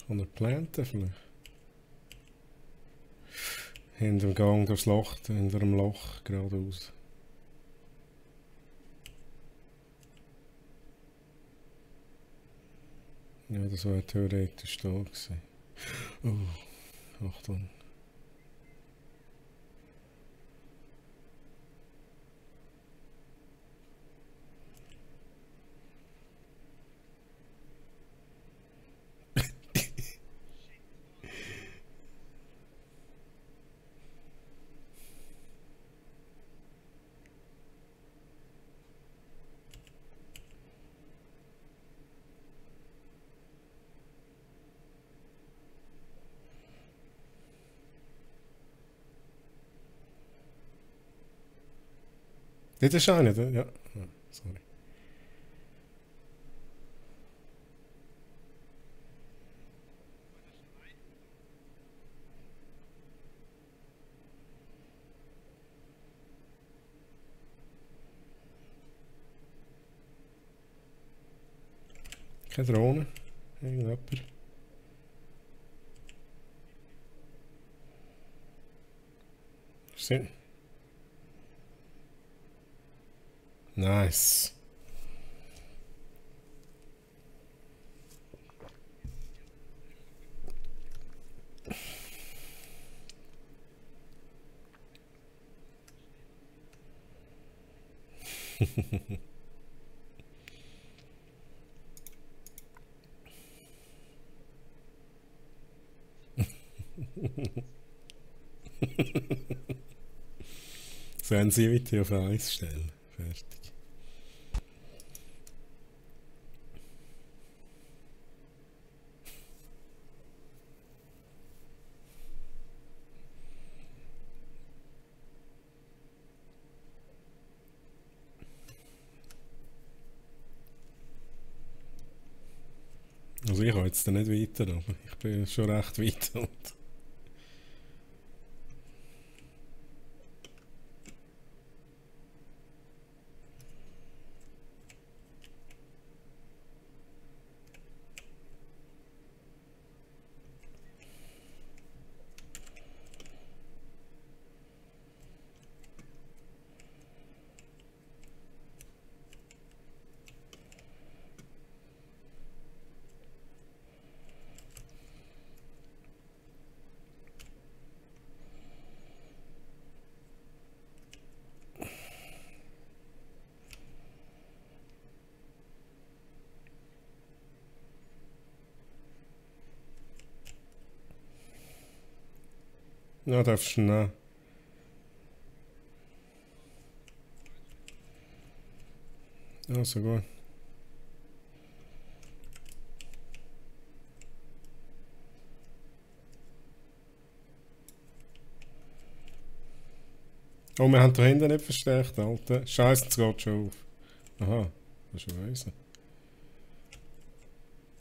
Kann er planten vielleicht? Hinter dem Gang durchs Loch, hinter dem Loch geradeaus. Ja, das war theoretisch da gewesen. Oh, Achtung. Das ist einer, ja. Ah, sorry. Keine Drohne. Irgendjemand. Sind. Nice. Sensitivity auf 1 stellen. Fertig. Also ich kann jetzt nicht weiter, aber ich bin schon recht weit. Und ja, darfst du nehmen. Also gut. Oh, wir haben da hinten nicht verstärkt, Alter. Scheiße, jetzt geht schon auf. Aha, das ist schon weise.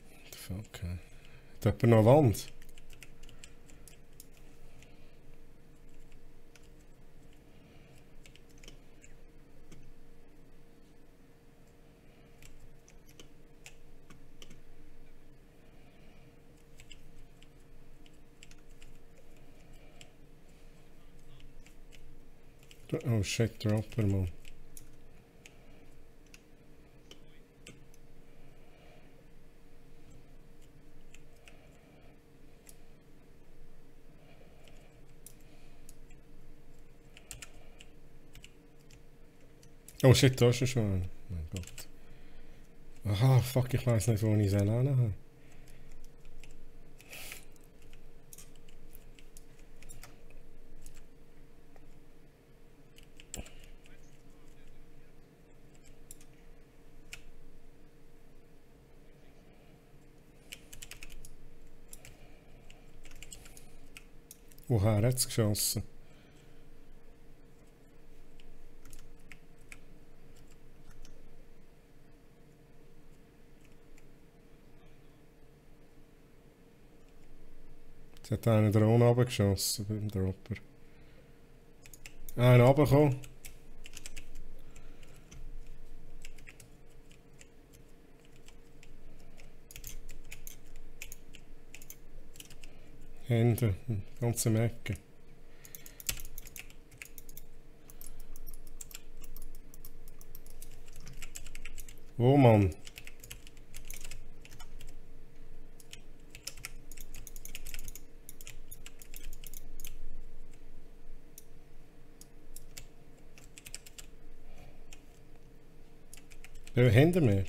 What the fuck, ey. Hat jemand noch eine Wand? Oh shit, Dropper, man. Oh shit, da ist er schon. Mein Gott. Aha, fuck, ich weiß nicht, wo ich sie habe. Woher hat es geschossen? Jetzt hat einer Drohne runtergeschossen beim Dropper. Einer runtergekommen. Hände, ganze Ecke. Wo, Mann? Hinter mir.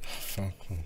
Fuck, man.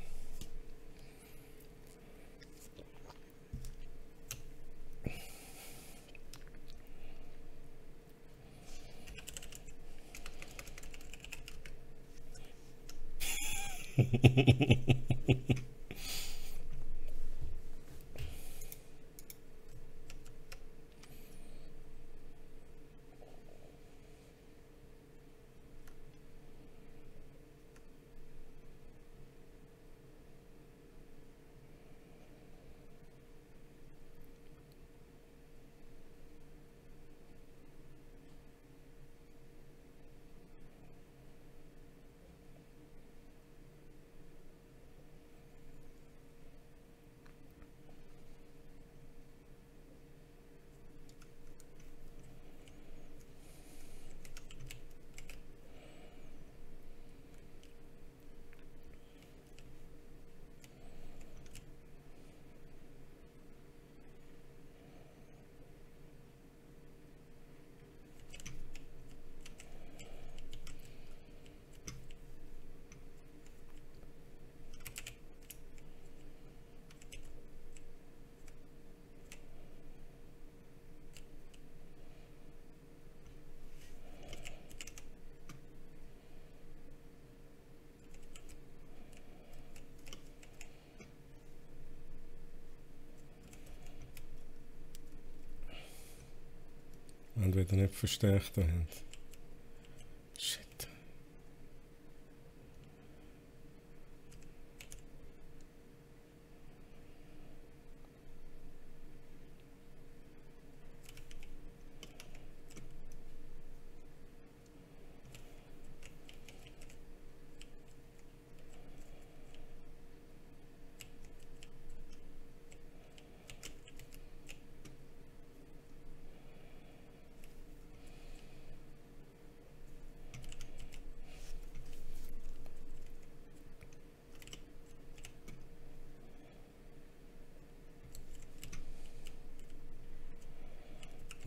Sound wieder nicht verstärkt haben. Shit.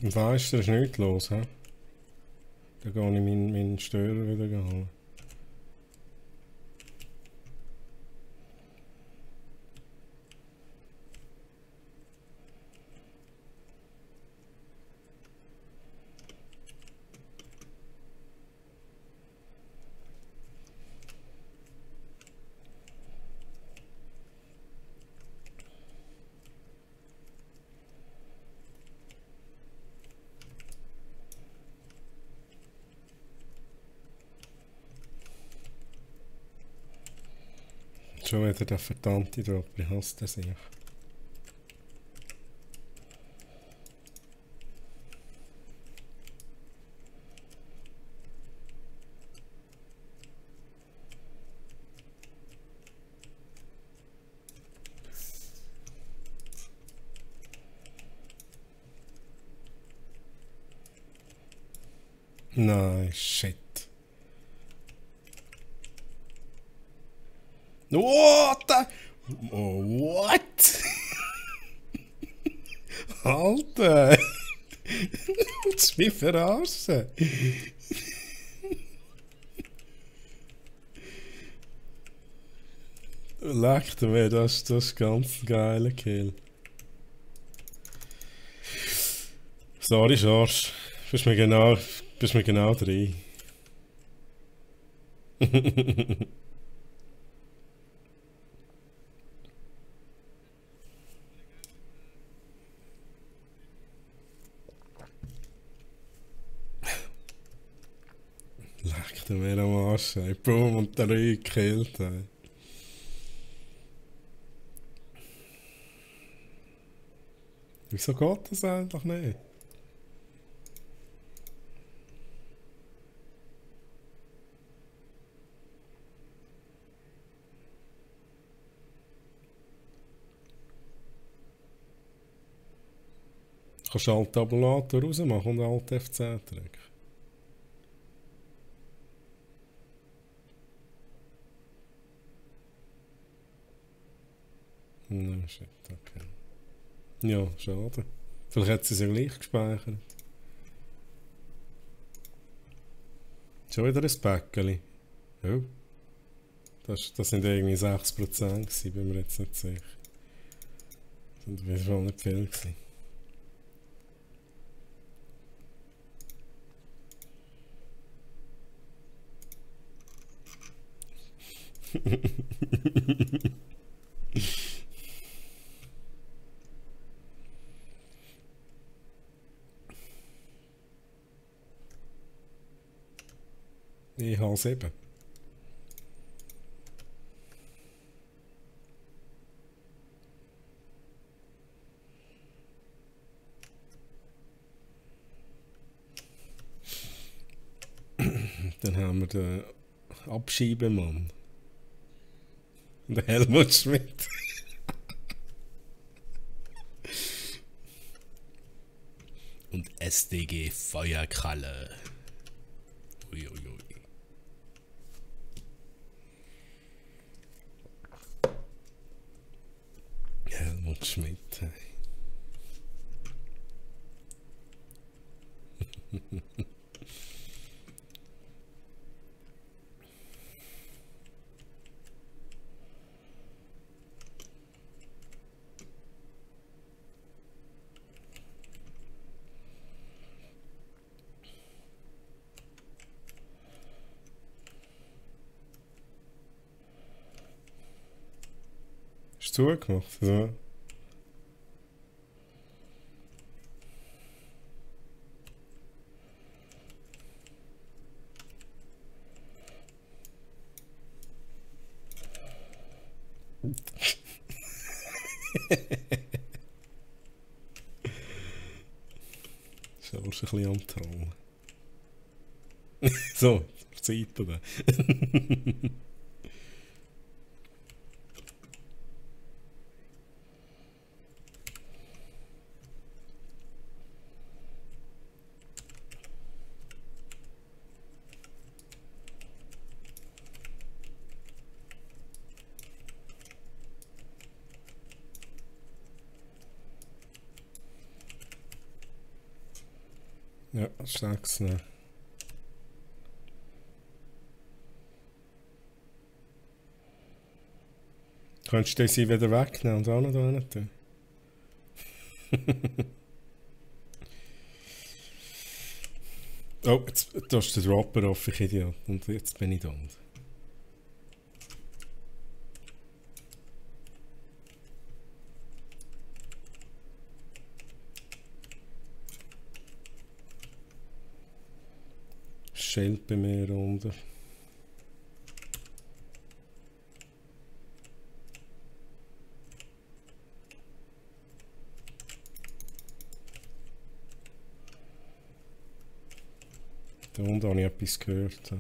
Im Fenster ist nichts los, hä? Da gehe ich meinen Störer wieder holen. Schon wieder der verdammte Drop, ich hasse das nicht. Nein, shit. What the? Oh, what? Alter! Willst du mich verarschen? Leck mir, das ist ganz ein geiler Kill. Sorry, George. Bist mir genau drin. Leck mir am Arsch, ey. Boom, und 3 gekillt, ey. Wieso geht das eigentlich nicht? Du kannst Alt-Tabulator rausmachen und Alt-F10 drücken. Nein, shit, okay. Ja, schade. Vielleicht hat sie es ja gleich gespeichert. Schon wieder ein Päckchen. Oh. Das sind irgendwie 6% gewesen, bin mir jetzt nicht sicher. Das sind auf jeden Fall nicht viel gewesen. Ich habe 7. Dann haben wir den Abschiebemann. Der Helmut Schmidt. Und SDG Feuerkralle. Uiuiui. Helmut Schmidt. Hast du zugemacht? So. Ist auch schon ein bisschen am Trollen. So, Seite da. Ja, sag's nicht. Könntest du sie wieder wegnehmen und auch noch da hin tun? Oh, jetzt du hast den Dropper auf, ich Idiot. Und jetzt bin ich da. Schild bei mir unten. Da unten habe ich etwas gehört.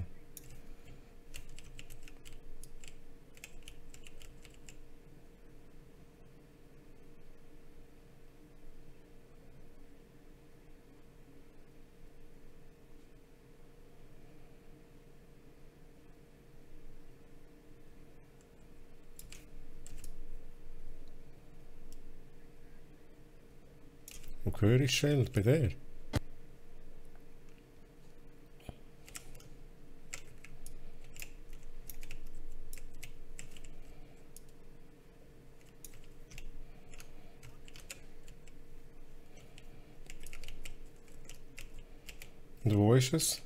Wo höre ich Schild? Bei dir? Und wo ist es?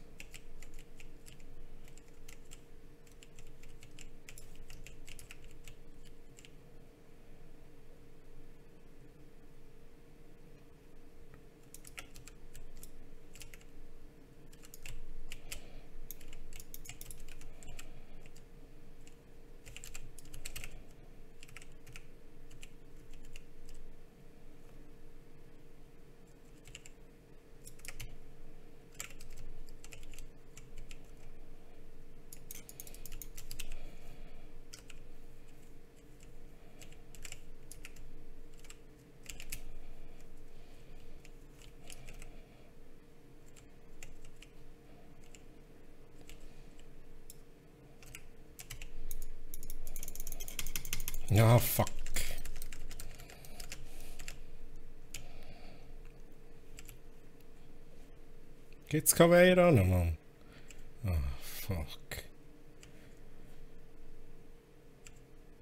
Ja, fuck. Gibt's keine Wehr an, Mann? Ah, fuck.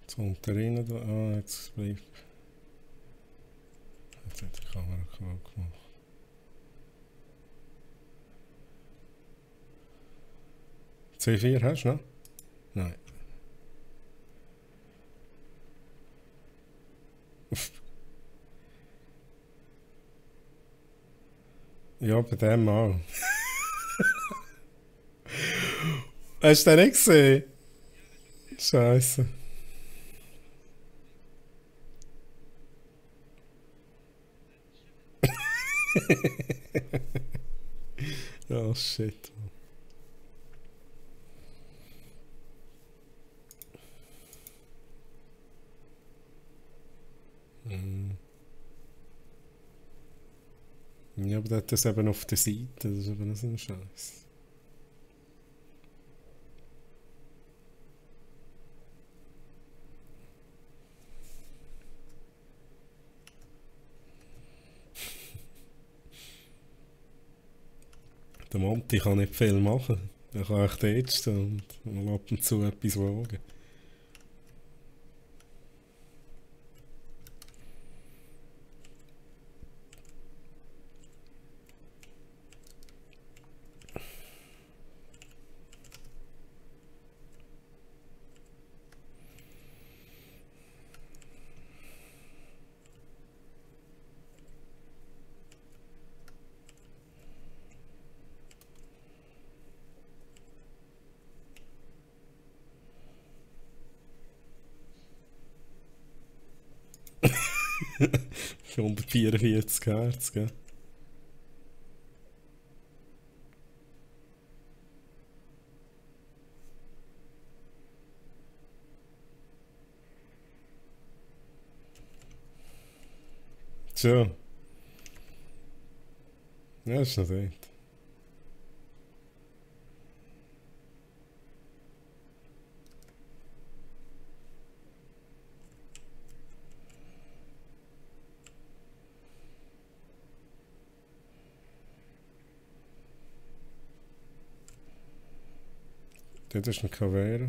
Jetzt unter rein da. Ah, jetzt bleibt. Jetzt hat die Kamera kaputt gemacht. C4 hast du noch? Nein. Uff. Ja, bei dem auch. Hast du den nicht gesehen? Scheiße. Oh shit. Mm. Ja, aber der hat das eben auf der Seite. Das ist eben so ein Scheiß. Der Monty kann nicht viel machen. Er kann echt dort stehen und mal ab und zu etwas wagen. 144 Hertz, gell? So. Ja, ist noch dort. Dort ist ein Cavera.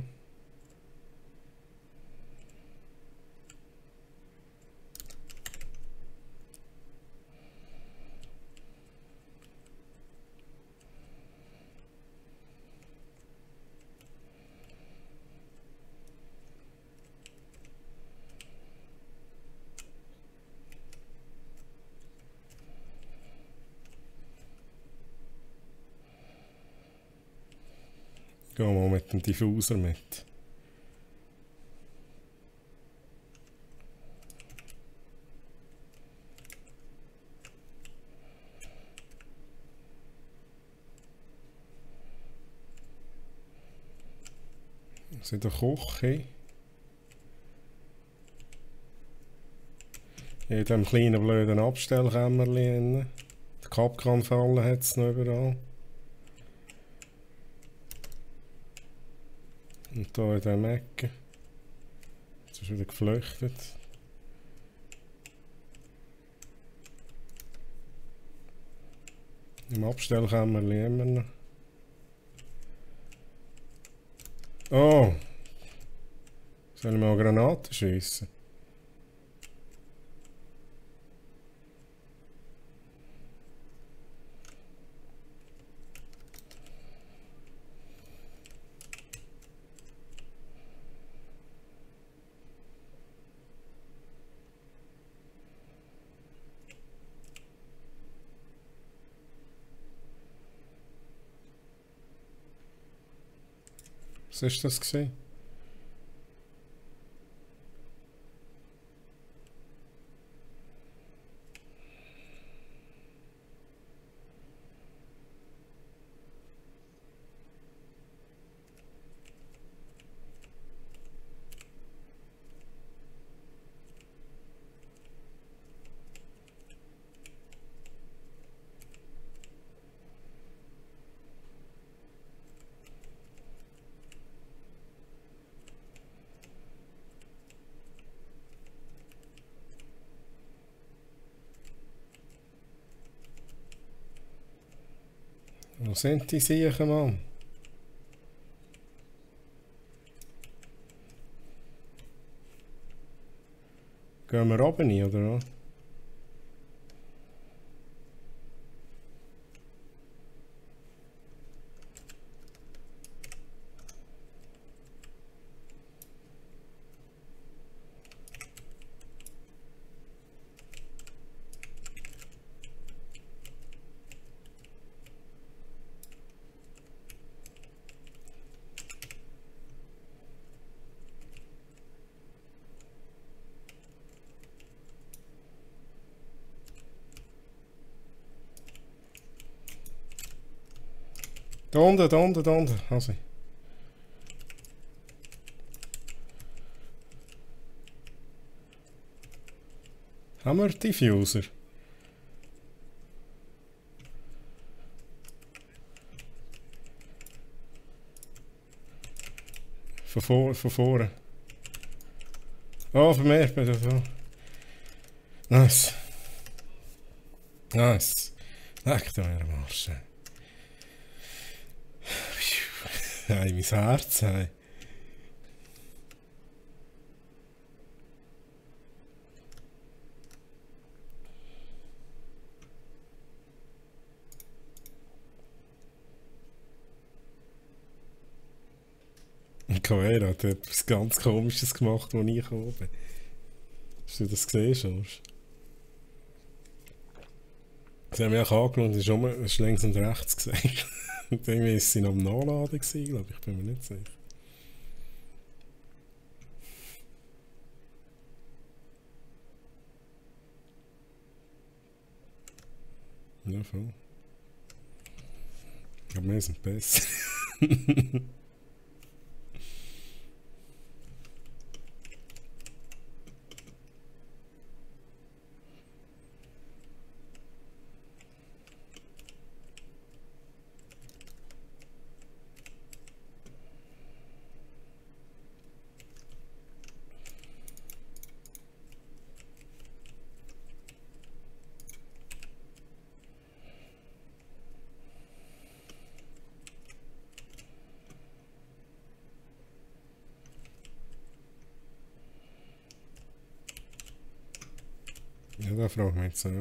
Gehen wir mal mit dem Diffuser mit. Also in der Küche. In diesem kleinen blöden Abstellkämmerchen. Die Kapkanfalle hat es noch überall. Und hier in diesem Ecke. Jetzt ist wieder geflüchtet. Im Abstellkämmerchen immer noch. Oh! Soll ich mal Granaten schiessen? Was ist das gewesen? Wo sind die Siechen, Mann? Gehen wir runter, oder was? Da unten, da unten, da unten. Also. Haben wir Diffuser? Von vorne. Oh, von mir, bitte so. Nice. Nice. Leck da mir am Arsch. Hey, mein Herz, hey. Cavera hat etwas ganz Komisches gemacht, als ich gekommen bin. Hast du das gesehen schon? Sie haben mich auch angeschaut und ist links und rechts gesagt. Und irgendwie war sie noch am Nachladen, glaube ich, bin mir nicht sicher. Ja, voll. Aber wir sind besser. Ja, da frage ich mich jetzt auch.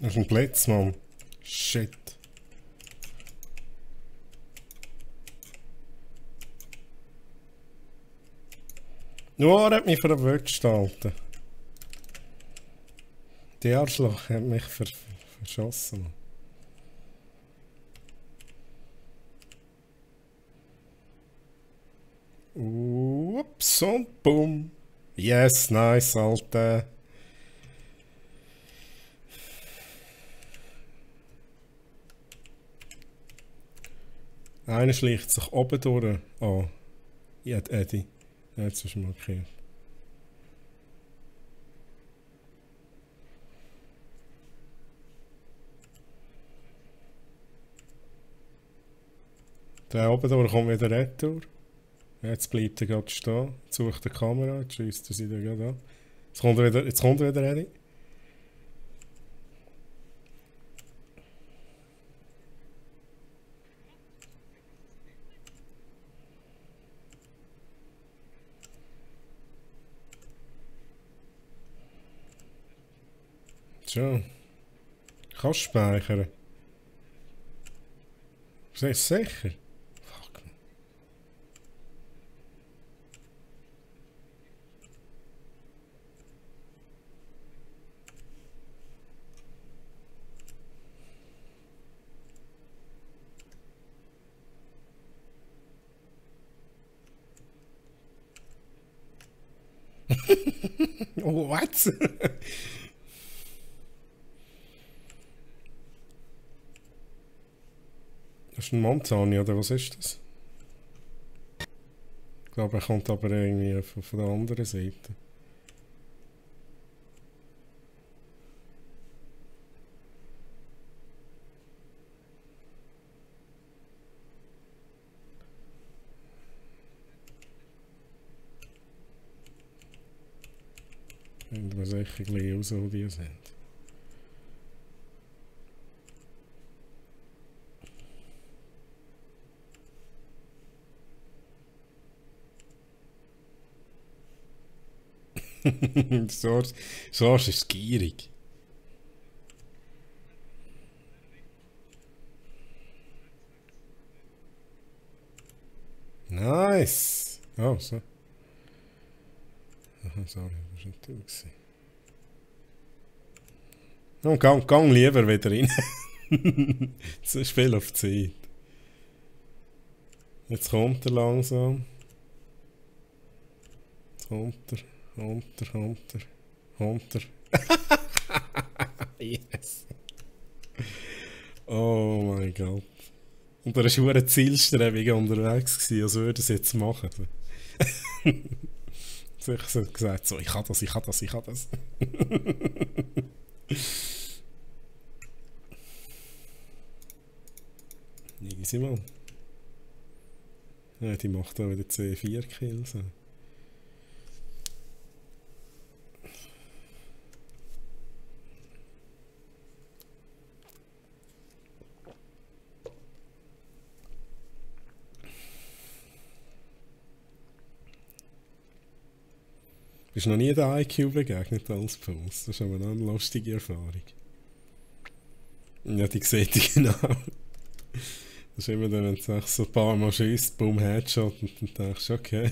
Das ist ein Blitz, Mann. Shit. Nur hat mich verwirrt gehalten. Die Arschloch hat mich verschossen. Ups und bumm. Yes, nice, Alter. Einer schleicht sich oben durch. Oh. Ja, Eddie. Jetzt ist markiert. Der oben durch kommt wieder retour. Jetzt bleibt er gerade stehen. Jetzt sucht die Kamera. Jetzt schießt er sie da gerade an. Jetzt kommt er wieder Eddie. Tja. Kannst du speichern? Bist du sicher? Fuck. Oh, what? Das ist ein Montani, oder was ist das? Ich glaube, er kommt aber irgendwie von der anderen Seite. Finden wir sicher gleich raus, wo die sind. So ist es gierig. Nice! Oh, so. Aha, sorry, das war nicht du. Oh, gang lieber wieder rein. Das ist viel auf Zeit. Jetzt kommt er langsam. Jetzt kommt er. Yes. Oh mein Gott. Und er war schon zielstrebig unterwegs, als würde er es jetzt machen. Sicher so gesagt, so, ich kann das. Easy, Mann. Ja, die macht auch wieder C4-Kills. Bist du noch nie der IQ begegnet als Puls? Das ist aber noch eine lustige Erfahrung. Ja, die sieht ich genau. Das ist immer dann, wenn du so ein paar Mal schießt, boom, Headshot und dann denkst du, okay.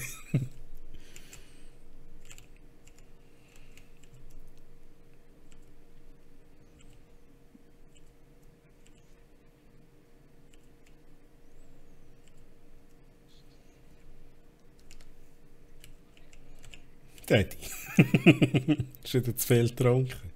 Daddy. Ist wieder zu viel getrunken.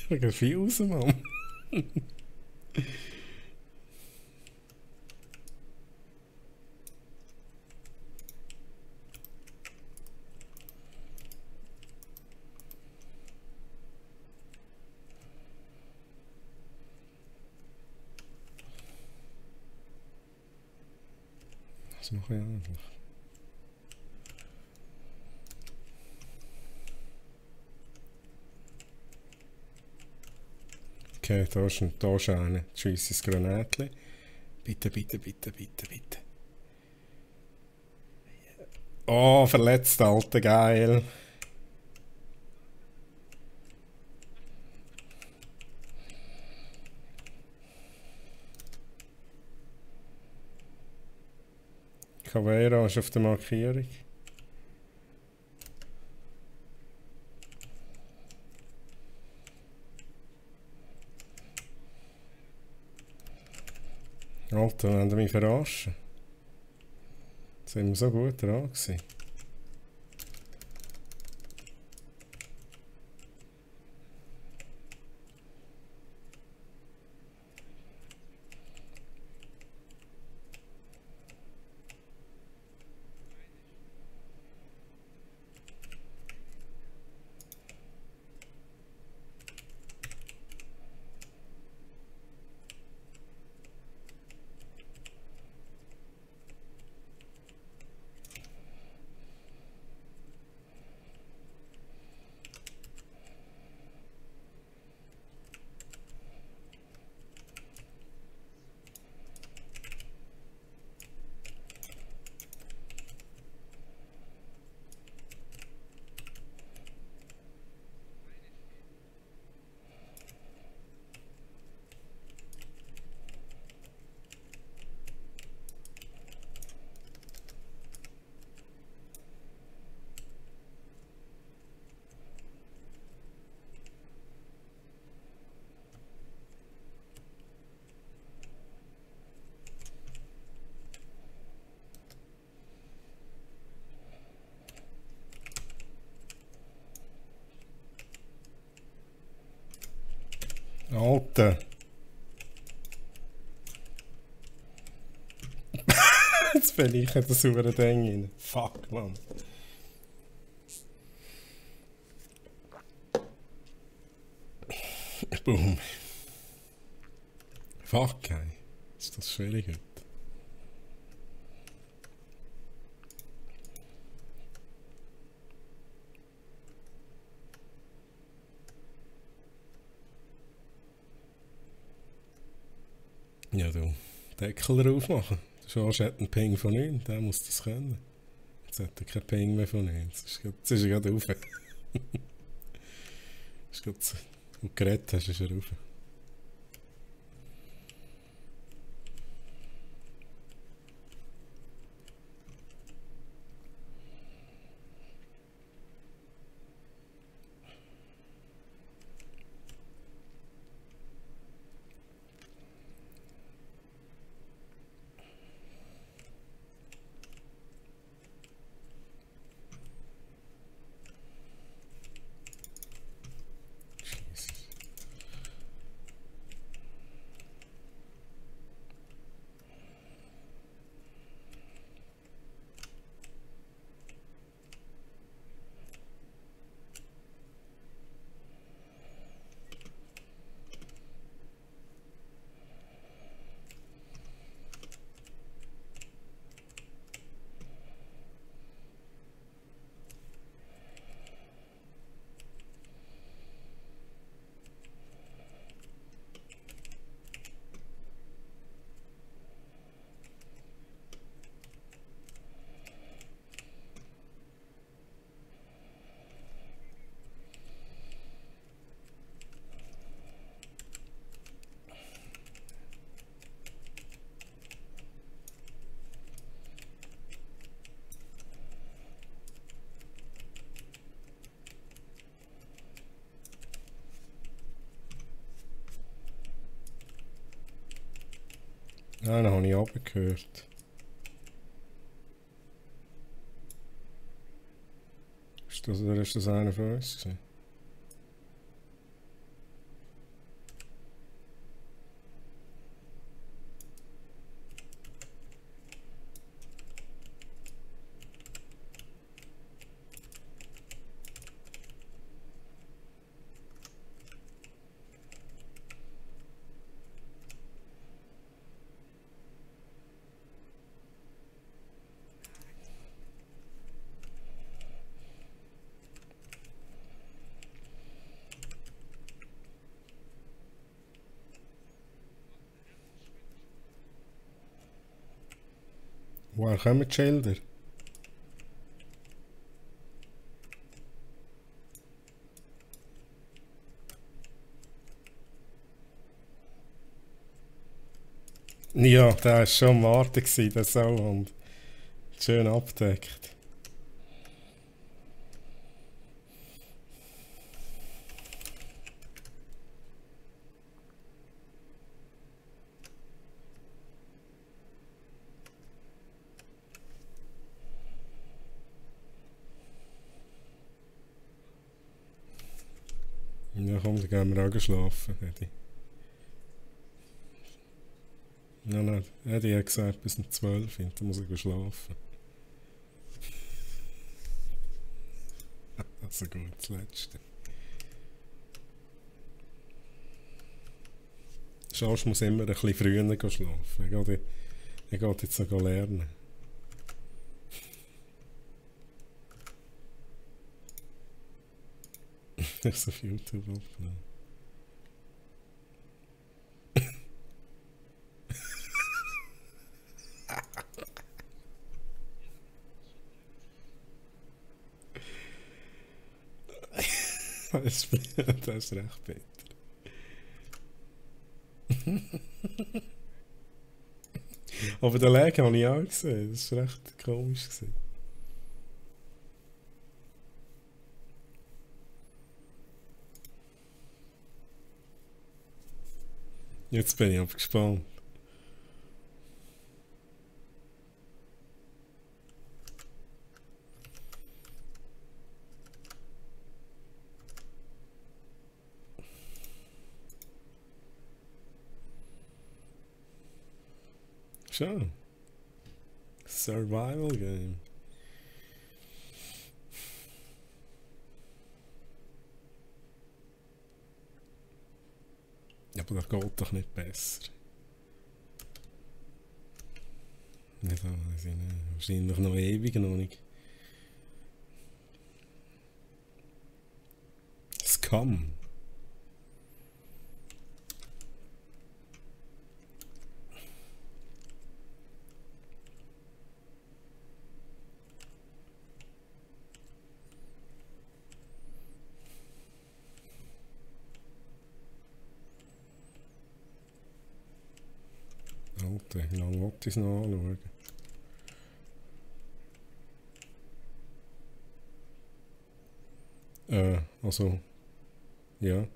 Ich gehe viel raus, Mann. Was mache ich eigentlich? Okay, da ist eine. Scheisses Granatli. Bitte, bitte, bitte, bitte, bitte. Oh, verletzt, Alter, geil. Caveira ist auf der Markierung. Alter, wollen Sie mich verarschen? Jetzt sind wir so gut dran gewesen. Alter! Jetzt bin ich in das saubere Ding rein. Fuck, Mann. Boom. Fuck, ey. Ist das schwierig heute? Ja, du. Deckel drauf machen. Schorsch hat einen Ping von 9, der muss das können. Jetzt hat er keinen Ping mehr von 9. Jetzt ist er gerade rauf. Ist gerade so. Und geredet hast, ist er rauf. Ah, den habe ich runtergehört. Ist das einer von uns gewesen? Woher kommen die Schilder? Ja, der war schon am Warten, der Sauhund. Schön abgedeckt. Ja komm, dann gehen wir auch schlafen, Eddie. Nein, nein, Eddie hat gesagt, bis um 12 Uhr, dann muss ich schlafen. Also gut, das Letzte. Schorsch muss immer ein bisschen früher schlafen. Ich gehe jetzt noch lernen. Ich so auf YouTube aufgenommen. Das ist recht, Peter. Aber den Lag habe ich auch gesehen. Das war recht komisch. Jetzt bin ich aber gespannt. Schon. Survival Game. Ja, aber das geht doch nicht besser. Nicht, weiß ich nicht. Wahrscheinlich noch ewig noch nicht. Scum. Alter, wie lange wollte ich es noch anschauen? Also, ja.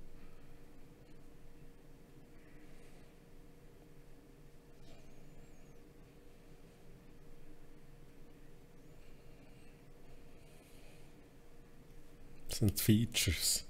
Das sind Features.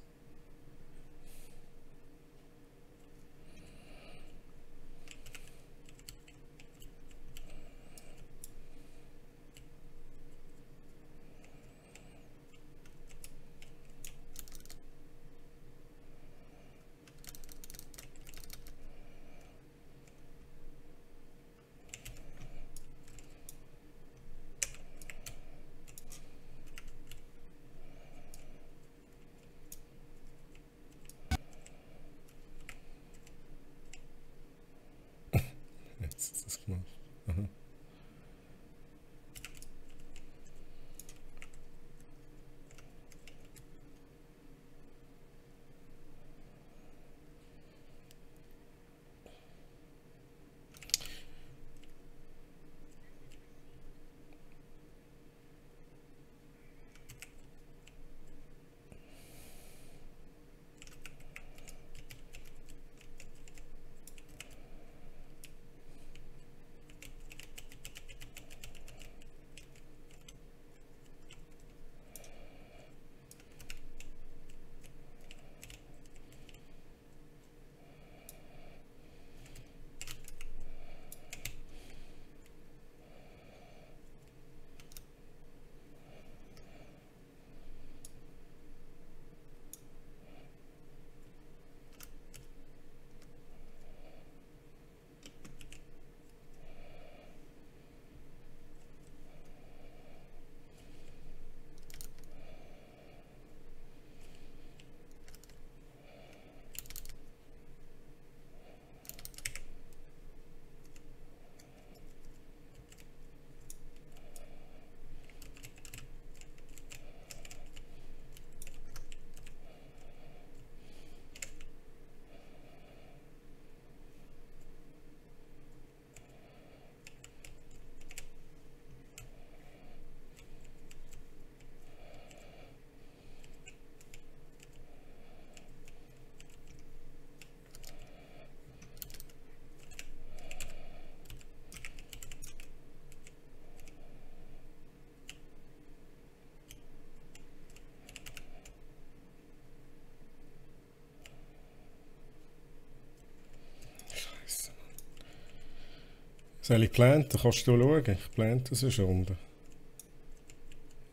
Soll ich planten? Kannst du schauen? Ich plante es schon unten.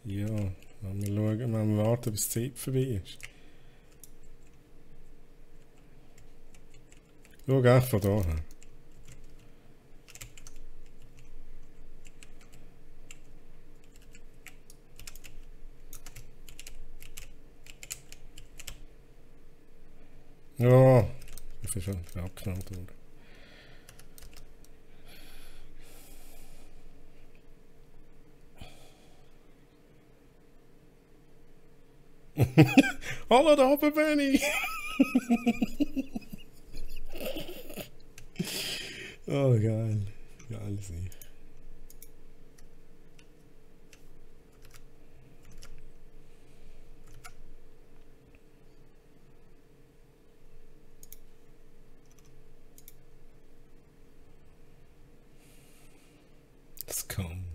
Ja, wenn wir schauen, wenn wir warten, bis die Zeit vorbei ist. Schau einfach von da her. Ja, das ist schon abgeknallt worden. Hallo, da oben bin ich! Oh, geil. Geil sicher. Das kann.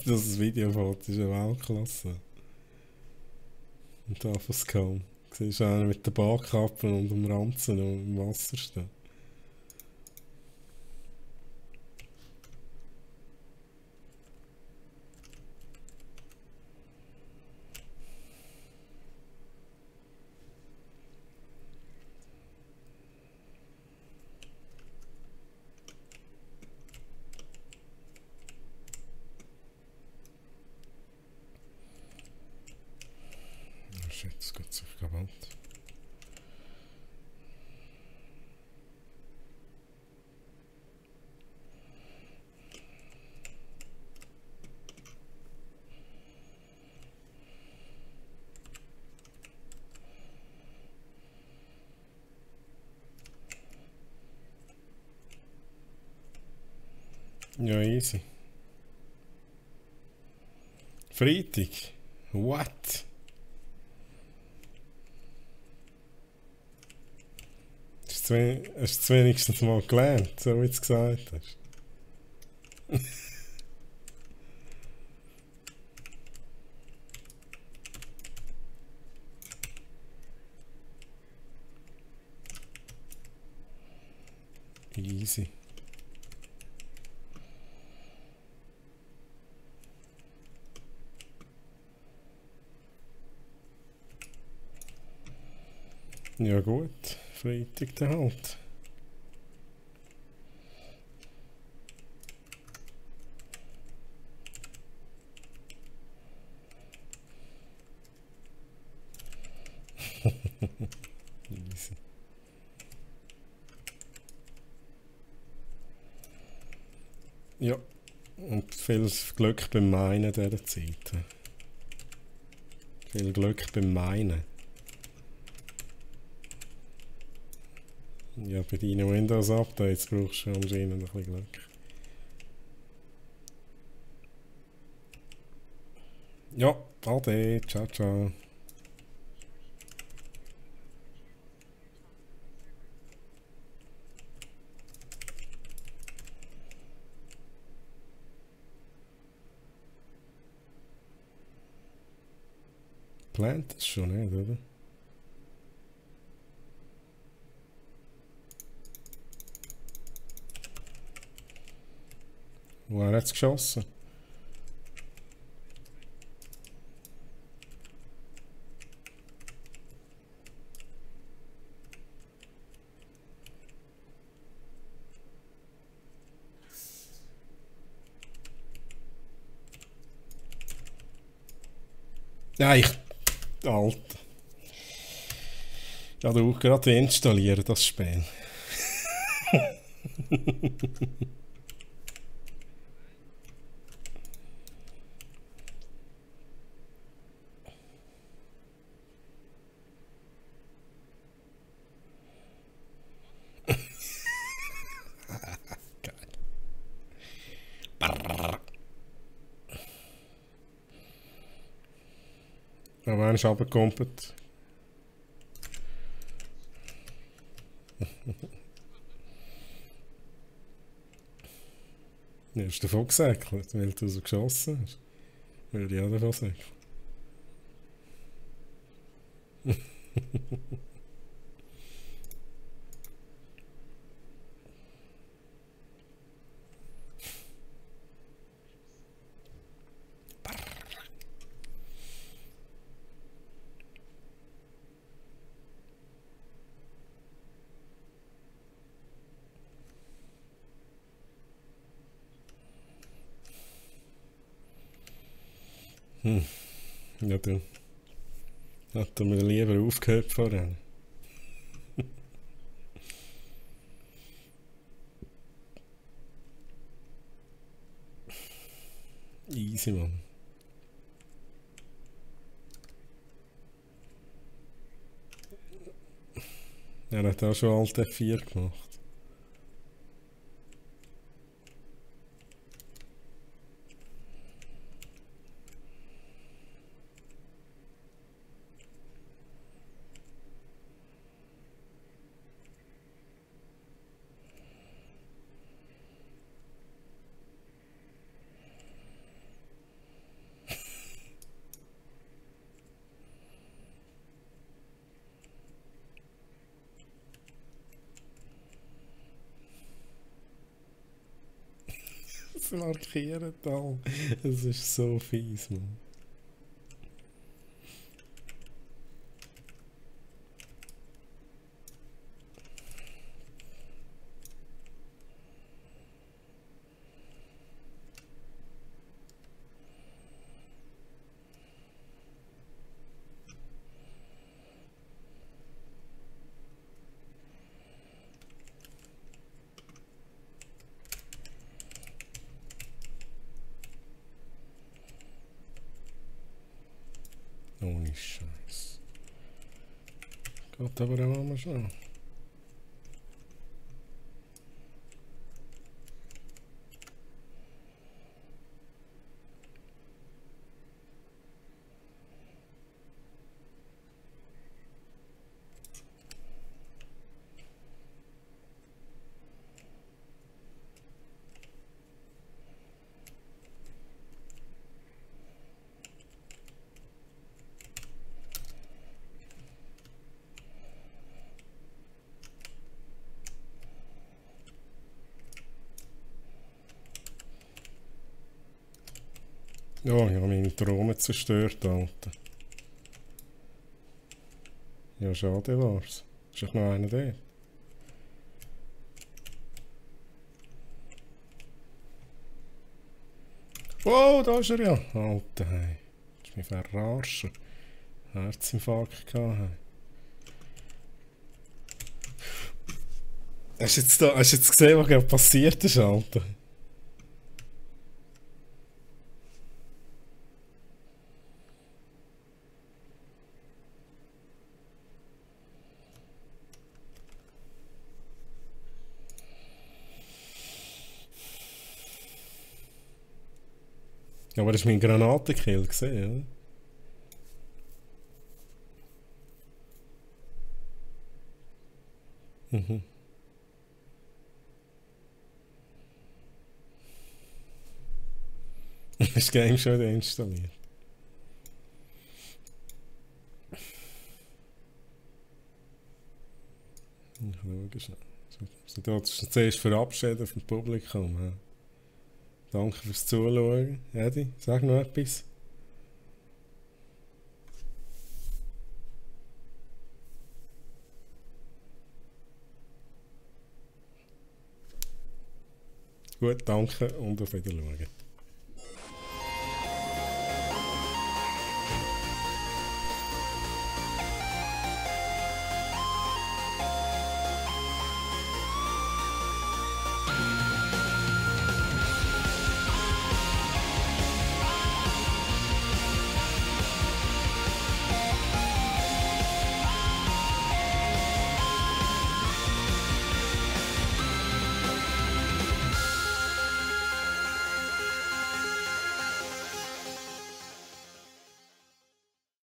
Das Videofoto ist eine Weltklasse. Und da von Scum. Du siehst einen mit der Barkappe und dem Ranzen und im Wasser stehen. Oh shit, das geht sich kaputt. Ja, easy. Freitag? What? Hast du wenigstens mal gelernt, so wie du es gesagt hast? Easy. Ja gut, Freitag dann halt. Easy. Ja, und viel Glück beim Meinen dieser Zeit. Viel Glück beim Meinen. Ja, bei deinen Windows-Updates brauchst du anscheinend ein bisschen Glück. Ja, ade, ciao, ciao. Plant ist schon nicht, oder? Woher hat es geschossen? Ja, Alter. Ja, du gerade installieren, das Spiel. Ja, wann ist runtergekumpelt? Ja, ist davon gesäckelt, weil du so geschossen hast. Würde ich auch davon säckeln. Hm. Ja, du. Hätten wir lieber aufgehört vorher. Easy, Mann. Er hat auch schon Alt F4 gemacht. Sie markieren all. Es ist so fies, Mann. Ohne Scheiß. Geht aber auch mal schnell. Ja, ich habe meine Drohne zerstört, Alter. Ja, schade war's. Ist doch noch einer da. Oh, da ist er ja. Alter, hey. Das ist mich verarschen. Herzinfarkt gehabt, hey. Hast du jetzt gesehen, was gerade passiert ist, Alter? Aber das ist mein Granatenkill gesehen, oder? Mhm. Das Game schon deinstalliert. Ich schaue schnell. Wir müssen uns zuerst verabschieden vom Publikum. Ja. Danke fürs Zuschauen. Edi, sag noch etwas. Gut, danke und auf Wiedersehen.